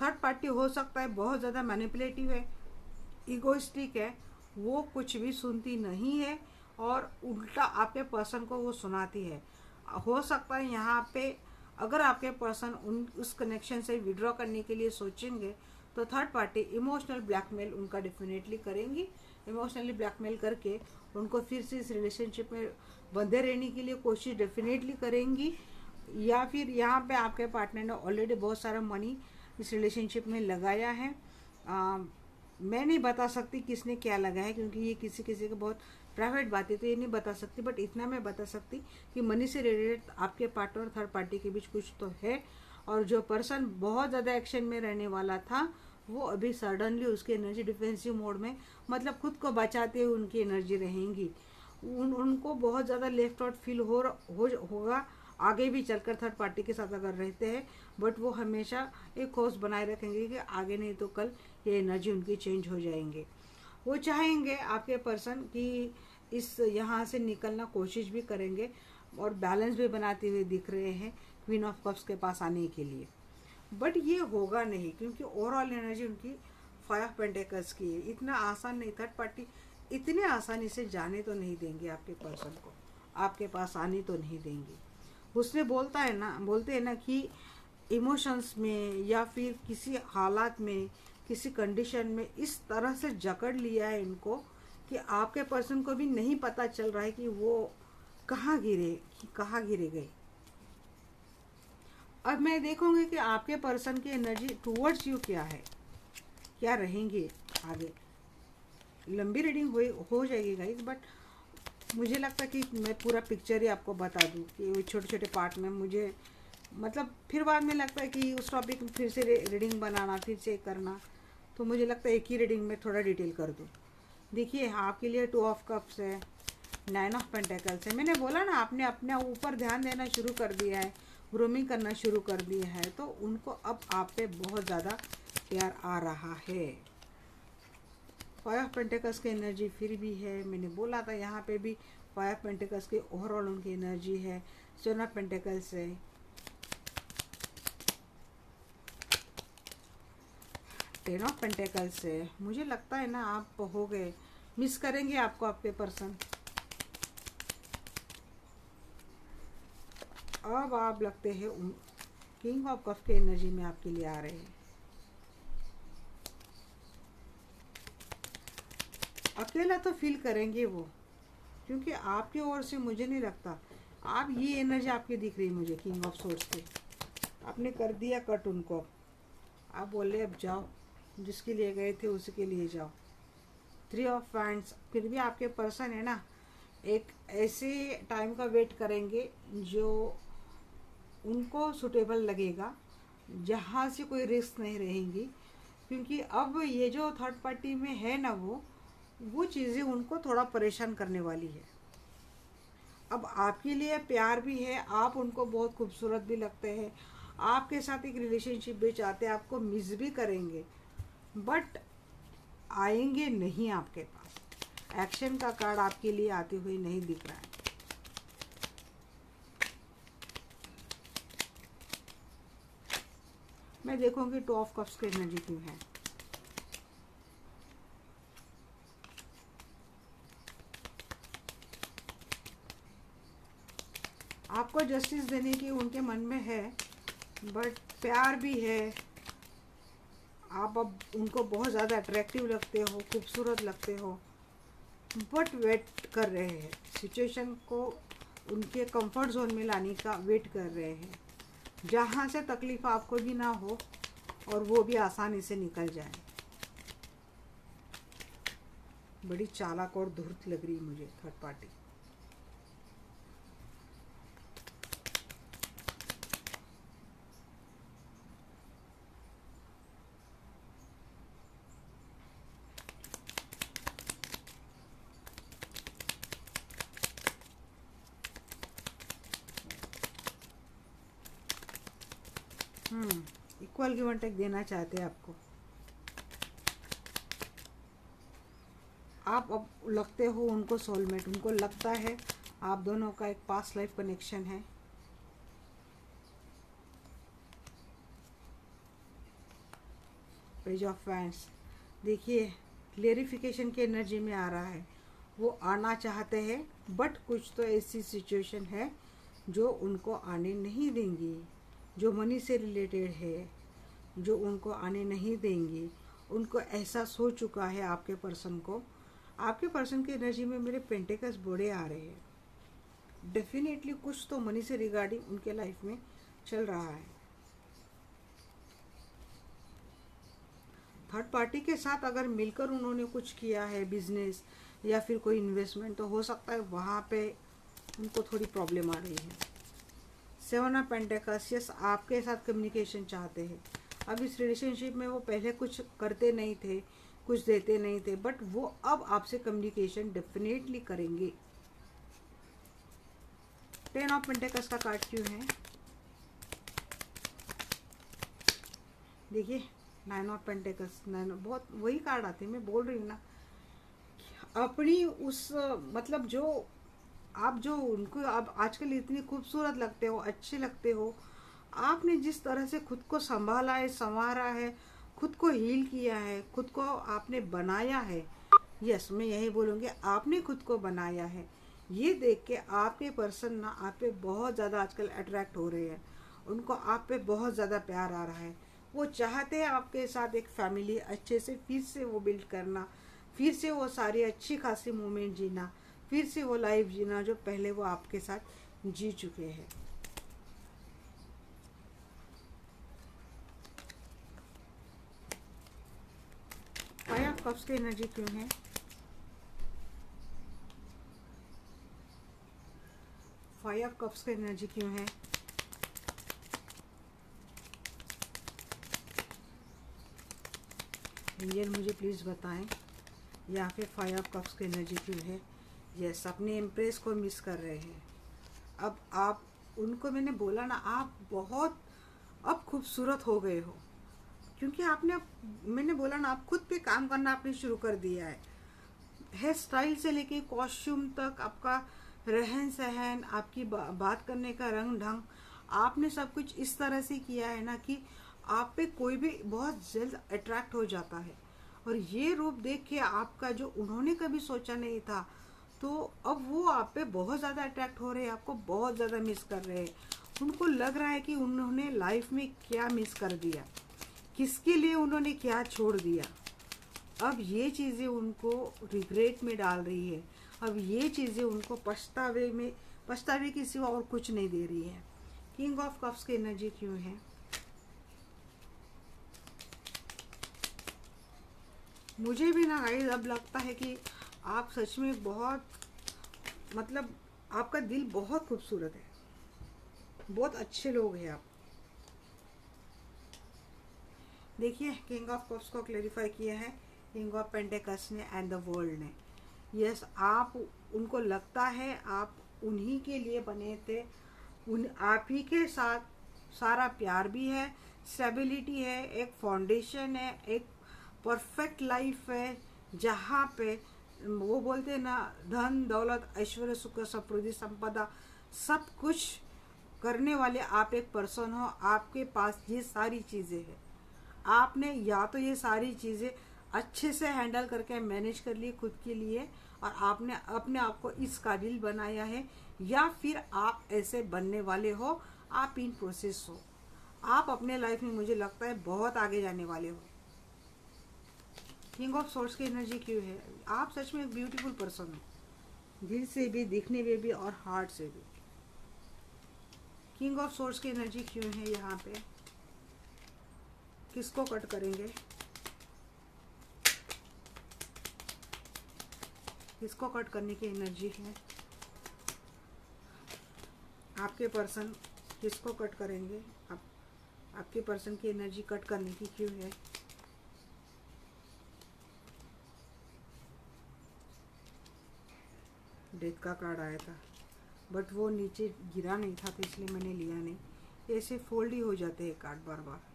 थर्ड पार्टी हो सकता है बहुत ज़्यादा मैनिपुलेटिव है, इगोइस्टिक है, वो कुछ भी सुनती नहीं है और उल्टा आपके पर्सन को वो सुनाती है। हो सकता है यहाँ पे अगर आपके पर्सन उस कनेक्शन से विड्रॉ करने के लिए सोचेंगे तो थर्ड पार्टी इमोशनल ब्लैकमेल उनका डेफिनेटली करेंगी। इमोशनली ब्लैकमेल करके उनको फिर से इस रिलेशनशिप में बंधे रहने के लिए कोशिश डेफिनेटली करेंगी। या फिर यहाँ पे आपके पार्टनर ने ऑलरेडी बहुत सारा मनी इस रिलेशनशिप में लगाया है। मैं नहीं बता सकती किसने क्या लगाया है, क्योंकि ये किसी किसी की बहुत प्राइवेट बात है, तो ये नहीं बता सकती। बट इतना मैं बता सकती कि मनी से रिलेटेड आपके पार्टनर और थर्ड पार्टी के बीच कुछ तो है। और जो पर्सन बहुत ज़्यादा एक्शन में रहने वाला था वो अभी सडनली उसकी एनर्जी डिफेंसिव मोड में, मतलब खुद को बचाते हुए उनकी एनर्जी रहेंगी। उनको बहुत ज़्यादा लेफ्ट आउट फील होगा आगे भी चलकर थर्ड पार्टी के साथ अगर रहते हैं। बट वो हमेशा एक होश बनाए रखेंगे कि आगे नहीं तो कल ये एनर्जी उनकी चेंज हो जाएंगे। वो चाहेंगे आपके पर्सन कि इस यहाँ से निकलना कोशिश भी करेंगे और बैलेंस भी बनाते हुए दिख रहे हैं क्वीन ऑफ कप्स के पास आने के लिए। बट ये होगा नहीं, क्योंकि ओवरऑल एनर्जी उनकी 5 पेंटेकल्स की है। इतना आसान नहीं, थर्ड पार्टी इतने आसानी से जाने तो नहीं देंगे आपके पर्सन को, आपके पास आने तो नहीं देंगे। उसने बोलते हैं ना कि इमोशंस में या फिर किसी हालात में, किसी कंडीशन में इस तरह से जकड़ लिया है इनको कि आपके पर्सन को भी नहीं पता चल रहा है कि वो कहाँ गिरे गए। अब मैं देखूंगी कि आपके पर्सन की एनर्जी टूवर्ड्स यू क्या है, क्या रहेंगे आगे। लंबी रीडिंग हो जाएगी गाइस, बट मुझे लगता है कि मैं पूरा पिक्चर ही आपको बता दूं कि वो छोटे छोटे पार्ट में मुझे, मतलब फिर बाद में लगता है कि उस टॉपिक में फिर से रीडिंग बनाना, फिर से करना, तो मुझे लगता है एक ही रीडिंग में थोड़ा डिटेल कर दूँ। देखिए आपके लिए 2 ऑफ कप्स है, 9 ऑफ पेंटेकल्स है। मैंने बोला ना, आपने अपने ऊपर ध्यान देना शुरू कर दिया है, ग्रूमिंग करना शुरू कर दिया है, तो उनको अब आप पे बहुत ज़्यादा प्यार आ रहा है। 5 ऑफ पेंटेकल्स की एनर्जी फिर भी है, मैंने बोला था यहाँ पे भी 5 ऑफ पेंटेकल्स की ओवरऑल उनकी एनर्जी है। 7 ऑफ पेंटेकल्स है, 10 ऑफ पेंटेकल्स है। मुझे लगता है ना आप हो गए, मिस करेंगे आपको आपके पर्सन। अब आप लगते हैं किंग ऑफ कप के एनर्जी में आपके लिए आ रहे हैं। अकेला तो फील करेंगे वो, क्योंकि आपकी ओर से मुझे नहीं लगता। आप ये एनर्जी आपकी दिख रही है मुझे किंग ऑफ सोर्स पे। आपने कर दिया कट उनको, आप बोले अब जाओ, जिसके लिए गए थे उसी के लिए जाओ। 3 ऑफ वैंड्स, फिर भी आपके पर्सन है ना, एक ऐसे टाइम का वेट करेंगे जो उनको सुटेबल लगेगा, जहाँ से कोई रिस्क नहीं रहेंगी। क्योंकि अब ये जो थर्ड पार्टी में है ना, वो चीज़ें उनको थोड़ा परेशान करने वाली है। अब आपके लिए प्यार भी है, आप उनको बहुत खूबसूरत भी लगते हैं, आपके साथ एक रिलेशनशिप भी चाहते हैं, आपको मिस भी करेंगे, बट आएंगे नहीं आपके पास। एक्शन का कार्ड आपके लिए आते हुए नहीं दिख रहा है। मैं देखूंगी 2 ऑफ कप्स की एनर्जी क्यों है। आपको जस्टिस देने की उनके मन में है, बट प्यार भी है। आप अब उनको बहुत ज़्यादा अट्रैक्टिव लगते हो, खूबसूरत लगते हो, बट वेट कर रहे हैं सिचुएशन को उनके कंफर्ट जोन में लाने का वेट कर रहे हैं, जहाँ से तकलीफ आपको भी ना हो और वो भी आसानी से निकल जाए। बड़ी चालाक और धूर्त लग रही है मुझे third party. Equal give and take देना चाहते हैं आपको। आप अब लगते हो उनको सोलमेट, उनको लगता है आप दोनों का एक पास्ट लाइफ कनेक्शन है। पेज ऑफ वैंड्स, देखिए क्लेरिफिकेशन की एनर्जी में आ रहा है। वो आना चाहते हैं, बट कुछ तो ऐसी सिचुएशन है जो उनको आने नहीं देंगी, जो मनी से रिलेटेड है, जो उनको आने नहीं देंगी। उनको एहसास हो चुका है आपके पर्सन को। आपके पर्सन की एनर्जी में मेरे पेंटिकल्स बड़े आ रहे हैं। डेफिनेटली कुछ तो मनी से रिगार्डिंग उनके लाइफ में चल रहा है। थर्ड पार्टी के साथ अगर मिलकर उन्होंने कुछ किया है, बिजनेस या फिर कोई इन्वेस्टमेंट, तो हो सकता है वहाँ पे उनको थोड़ी प्रॉब्लम आ रही है। 7 ऑफ पेंटिकल्स, यस, आपके साथ कम्युनिकेशन चाहते हैं। अब इस रिलेशनशिप में वो पहले कुछ करते नहीं थे, कुछ देते नहीं थे, बट वो अब आपसे कम्युनिकेशन डेफिनेटली करेंगे। 10 ऑफ पेंटिकल्स का कार्ड क्यों है? देखिए 9 ऑफ पेंटिकल्स, 9 बहुत वही कार्ड आते हैं। मैं बोल रही हूँ ना, अपनी उस मतलब जो आप जो उनको आप आजकल इतनी खूबसूरत लगते हो, अच्छे लगते हो, आपने जिस तरह से खुद को संभाला है, संवारा है, खुद को हील किया है, खुद को आपने बनाया है। यस, मैं यही बोलूँगी, आपने खुद को बनाया है। ये देख के आपके पर्सन ना आप पे बहुत ज़्यादा आजकल अट्रैक्ट हो रहे हैं। उनको आप पे बहुत ज़्यादा प्यार आ रहा है। वो चाहते हैं आपके साथ एक फैमिली अच्छे से फिर से वो बिल्ड करना, फिर से वो सारी अच्छी खासी मोमेंट जीना, फिर से वो लाइफ जीना जो पहले वो आपके साथ जी चुके हैं। फाइव ऑफ कप्स की एनर्जी क्यों है? फाइव ऑफ कप्स की एनर्जी क्यों है? एंजल मुझे प्लीज़ बताएं, यहाँ पे 5 ऑफ कप्स की एनर्जी क्यों है? यस, अपने इम्प्रेस को मिस कर रहे हैं। अब आप उनको, मैंने बोला ना, आप बहुत अब खूबसूरत हो गए हो, क्योंकि आपने, मैंने बोला ना, आप खुद पे काम करना आपने शुरू कर दिया है। हेयर स्टाइल से लेके कॉस्ट्यूम तक, आपका रहन सहन, आपकी बात करने का रंग ढंग, आपने सब कुछ इस तरह से किया है ना कि आप पे कोई भी बहुत जल्द अट्रैक्ट हो जाता है। और ये रूप देख के आपका जो उन्होंने कभी सोचा नहीं था, तो अब वो आप पे बहुत ज़्यादा अट्रैक्ट हो रहे हैं, आपको बहुत ज़्यादा मिस कर रहे हैं। उनको लग रहा है कि उन्होंने लाइफ में क्या मिस कर दिया, किसके लिए उन्होंने क्या छोड़ दिया। अब ये चीज़ें उनको रिग्रेट में डाल रही है। अब ये चीज़ें उनको पछतावे के सिवा और कुछ नहीं दे रही है। किंग ऑफ कप्स की एनर्जी क्यों है? मुझे भी ना गाइस अब लगता है कि आप सच में बहुत, मतलब आपका दिल बहुत खूबसूरत है, बहुत अच्छे लोग हैं आप। देखिए, किंग ऑफ कप्स को क्लेरिफाई किया है किंग ऑफ पेंटेकल्स ने एंड द वर्ल्ड ने। यस, आप, उनको लगता है आप उन्हीं के लिए बने थे, आप ही के साथ सारा प्यार भी है, स्टेबिलिटी है, एक फाउंडेशन है, एक परफेक्ट लाइफ है, जहाँ पे वो बोलते हैं ना, धन दौलत ऐश्वर्य सुख समृद्धि संपदा सब कुछ करने वाले आप एक पर्सन हो। आपके पास ये सारी चीज़ें हैं। आपने या तो ये सारी चीज़ें अच्छे से हैंडल करके मैनेज कर ली खुद के लिए, और आपने अपने आप को इस काबिल बनाया है, या फिर आप ऐसे बनने वाले हो, आप इन प्रोसेस हो। आप अपने लाइफ में मुझे लगता है बहुत आगे जाने वाले हो। किंग ऑफ सोर्स की एनर्जी क्यों है? आप सच में एक ब्यूटीफुल पर्सन हो, दिल से भी, दिखने में भी और हार्ट से भी। किंग ऑफ सोर्स की एनर्जी क्यों है यहाँ पे? किसको कट करेंगे? किसको कट करने की एनर्जी है? आपके पर्सन किसको कट करेंगे? आपके पर्सन की एनर्जी कट करने की क्यों है? डेथ का कार्ड आया था, बट वो नीचे गिरा नहीं था, तो इसलिए मैंने लिया नहीं। ऐसे फोल्ड ही हो जाते हैं कार्ड बार बार।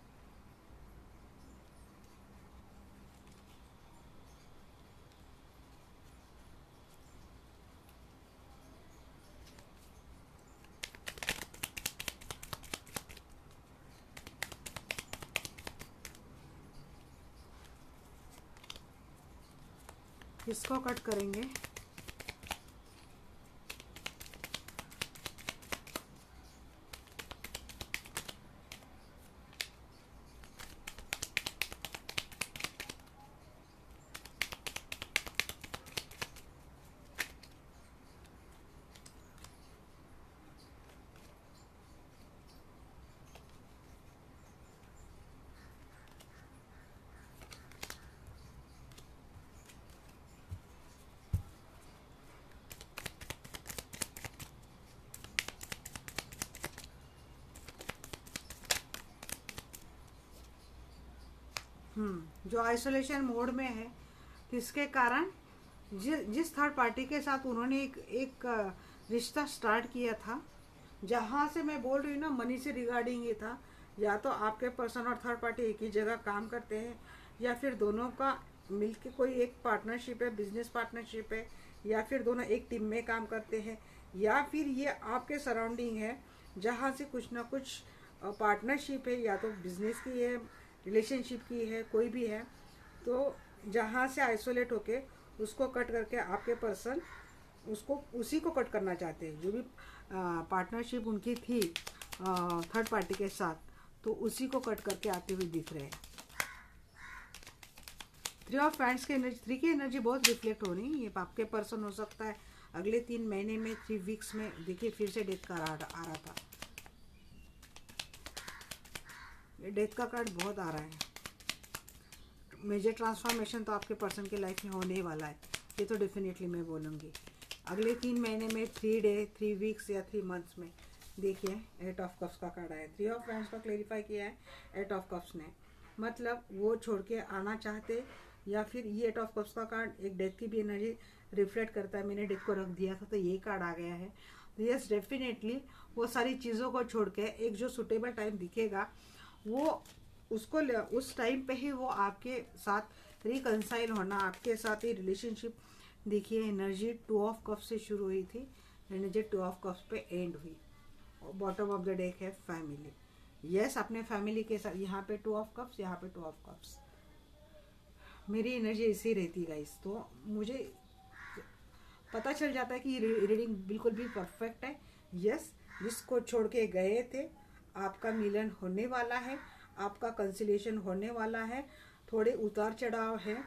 किसको कट करेंगे? जो आइसोलेशन मोड में है, किसके कारण? जिस थर्ड पार्टी के साथ उन्होंने एक रिश्ता स्टार्ट किया था, जहाँ से मैं बोल रही हूँ ना, मनी से रिगार्डिंग ये था। या तो आपके पर्सन और थर्ड पार्टी एक ही जगह काम करते हैं, या फिर दोनों का मिलके कोई एक पार्टनरशिप है, बिजनेस पार्टनरशिप है, या फिर दोनों एक टीम में काम करते हैं, या फिर ये आपके सराउंडिंग है जहाँ से कुछ ना कुछ पार्टनरशिप है, या तो बिजनेस की है, रिलेशनशिप की है, कोई भी है। तो जहाँ से आइसोलेट होके उसको कट करके आपके पर्सन उसको उसी को कट करना चाहते हैं, जो भी पार्टनरशिप उनकी थी थर्ड पार्टी के साथ, तो उसी को कट करके आते हुए दिख रहे हैं। थ्री ऑफ हैंड्स की एनर्जी, थ्री की एनर्जी बहुत रिफ्लेक्ट हो रही है। ये आपके पर्सन हो सकता है अगले 3 महीने में, 3 वीक्स में। देखिए, फिर से डेथ का कार्ड आ रहा था। ये डेथ का कार्ड बहुत आ रहा है। मेजर ट्रांसफॉर्मेशन तो आपके पर्सन के लाइफ में होने ही वाला है, ये तो डेफिनेटली मैं बोलूँगी। अगले 3 महीने में, 3 डे, 3 वीक्स या 3 मंथ्स में। देखिए, 8 ऑफ कप्स का कार्ड आया। 3 ऑफ हैंड्स को क्लेरिफाई किया है 8 ऑफ कप्स ने, मतलब वो छोड़ के आना चाहते, या फिर ये 8 ऑफ कप्स का कार्ड एक डेथ की भी एनर्जी रिफ्लेक्ट करता है। मैंने डेथ को रख दिया था तो ये कार्ड आ गया है। तो यस, डेफिनेटली वो सारी चीज़ों को छोड़ के एक जो सुटेबल टाइम दिखेगा, वो उसको उस टाइम पे ही वो आपके साथ रिकंसाइल होना, आपके साथ ही रिलेशनशिप। देखिए, एनर्जी 2 ऑफ कप्स से शुरू हुई थी, एनर्जी 2 ऑफ कप्स पे एंड हुई। बॉटम ऑफ द डेक है फैमिली। यस, अपने फैमिली के साथ, यहाँ पे 2 ऑफ कप्स, यहाँ पे 2 ऑफ कप्स। मेरी एनर्जी ऐसी रहती गाइस, तो मुझे पता चल जाता है कि रीडिंग बिल्कुल भी परफेक्ट है। यस, जिसको छोड़ के गए थे, आपका मिलन होने वाला है, आपका कंसिलेशन होने वाला है। थोड़े उतार चढ़ाव है,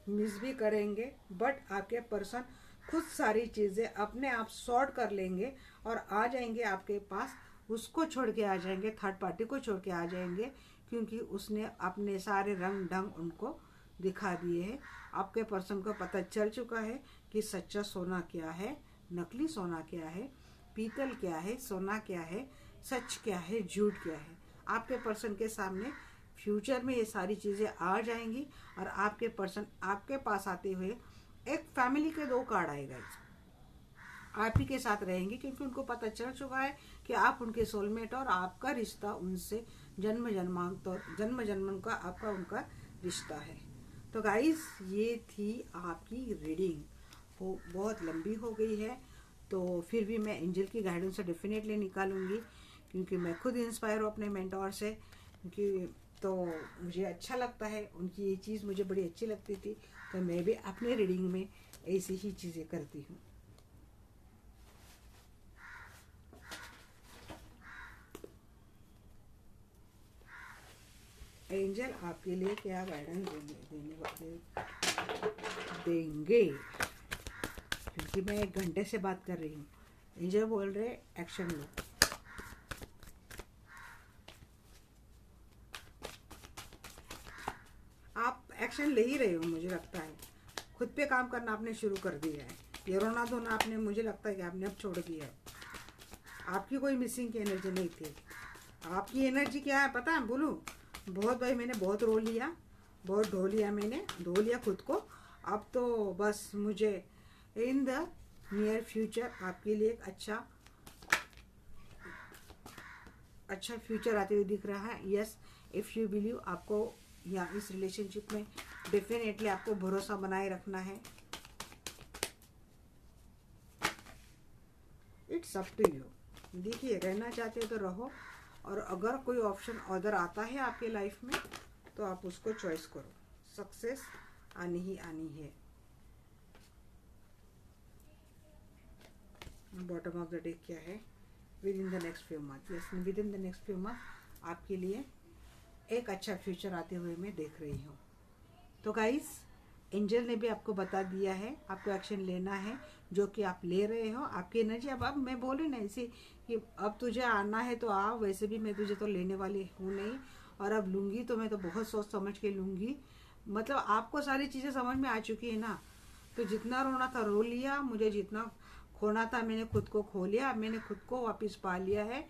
मिस भी करेंगे, बट आपके पर्सन खुद सारी चीज़ें अपने आप सॉर्ट कर लेंगे और आ जाएंगे आपके पास। उसको छोड़ के आ जाएंगे, थर्ड पार्टी को छोड़ के आ जाएंगे, क्योंकि उसने अपने सारे रंग ढंग उनको दिखा दिए हैं। आपके पर्सन को पता चल चुका है कि सच्चा सोना क्या है, नकली सोना क्या है, पीतल क्या है, सोना क्या है, सच क्या है, झूठ क्या है। आपके पर्सन के सामने फ्यूचर में ये सारी चीज़ें आ जाएंगी और आपके पर्सन आपके पास आते हुए एक फैमिली के 2 कार्ड आएगा, आप ही के साथ रहेंगे, क्योंकि उनको पता चल चुका है कि आप उनके सोलमेट और आपका रिश्ता उनसे जन्म जन्म का आपका उनका रिश्ता है। तो गाइस, ये थी आपकी रीडिंग। वो बहुत लंबी हो गई है, तो फिर भी मैं एंजल की गाइडेंस से डेफिनेटली निकालूंगी, क्योंकि मैं खुद इंस्पायर हूँ अपने मेंटोर से। क्योंकि तो मुझे अच्छा लगता है, उनकी ये चीज़ मुझे बड़ी अच्छी लगती थी, तो मैं भी अपने रीडिंग में ऐसी ही चीज़ें करती हूँ। एंजल आपके लिए क्या गाइडेंस देंगे, क्योंकि मैं 1 घंटे से बात कर रही हूँ। एंजल बोल रहे एक्शन लो। आप एक्शन ले ही रहे हो, मुझे लगता है खुद पे काम करना आपने शुरू कर दिया है। ये रोना धोना आपने, मुझे लगता है कि आपने अब छोड़ दिया है। आपकी कोई मिसिंग की एनर्जी नहीं थी। आपकी एनर्जी क्या है पता है, बोलूं? बहुत भाई, मैंने बहुत रो लिया, बहुत ढो लिया, मैंने धो लिया खुद को। अब तो बस मुझे इन द नियर फ्यूचर आपके लिए एक अच्छा फ्यूचर आते हुए दिख रहा है। यस, इफ़ यू बिलीव, आपको या इस रिलेशनशिप में डेफिनेटली आपको भरोसा बनाए रखना है। It's up to you. देखिए, रहना चाहते हो तो रहो, और अगर कोई ऑप्शन अदर आता है आपके लाइफ में तो आप उसको चॉइस करो। सक्सेस आनी ही आनी है। बॉटम ऑफ द डे क्या है? With in the next few month, yes, with in the next few month आपके लिए एक अच्छा फ्यूचर आते हुए मैं देख रही हूँ। तो गाइस, एंजल ने भी आपको बता दिया है, आपको एक्शन लेना है, जो कि आप ले रहे हो। आपकी एनर्जी अब मैं बोलूँ ना ऐसी कि अब तुझे आना है तो आ, वैसे भी मैं तुझे तो लेने वाली हूँ नहीं, और अब लूँगी तो मैं तो बहुत सोच समझ के लूँगी। मतलब आपको सारी चीज़ें समझ में आ चुकी है ना, तो जितना रोना था रो लिया, मुझे जितना खोना था मैंने खुद को खो लिया, अब मैंने खुद को वापस पा लिया है।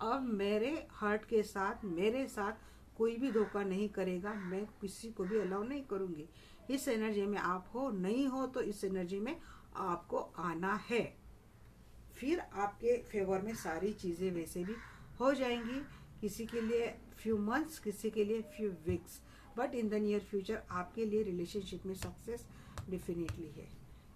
अब मेरे हार्ट के साथ, मेरे साथ कोई भी धोखा नहीं करेगा, मैं किसी को भी अलाउ नहीं करूँगी। इस एनर्जी में आप हो, नहीं हो तो इस एनर्जी में आपको आना है, फिर आपके फेवर में सारी चीज़ें वैसे भी हो जाएंगी। किसी के लिए फ्यू मंथ्स, किसी के लिए few weeks, but in the near future आपके लिए रिलेशनशिप में सक्सेस डेफिनेटली है,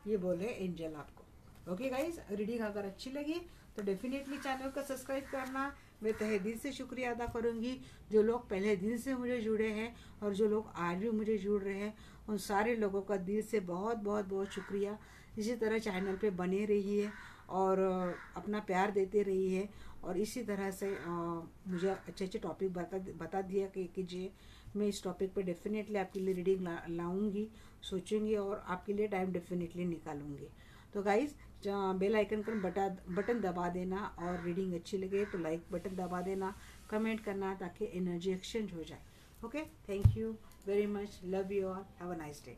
ये बोले एंजल आपको। ओके गाइज, रीडिंग अगर अच्छी लगी तो डेफिनेटली चैनल को सब्सक्राइब करना। मैं तहे दिल से शुक्रिया अदा करूंगी जो लोग पहले दिन से मुझे जुड़े हैं और जो लोग आज भी मुझे जुड़ रहे हैं, उन सारे लोगों का दिल से बहुत बहुत बहुत शुक्रिया। इसी तरह चैनल पे बने रहिए और अपना प्यार देते रहिए, और इसी तरह से मुझे अच्छे अच्छे टॉपिक बता दिया कि कीजिए। मैं इस टॉपिक पे डेफिनेटली आपके लिए रीडिंग लाऊंगी, सोचूंगी और आपके लिए टाइम डेफिनेटली निकालूंगी। तो गाइज, बेल आइकन पर बटन दबा देना, और रीडिंग अच्छी लगे तो लाइक बटन दबा देना, कमेंट करना, ताकि एनर्जी एक्सचेंज हो जाए। Okay, thank you very much, love you all, have a nice day.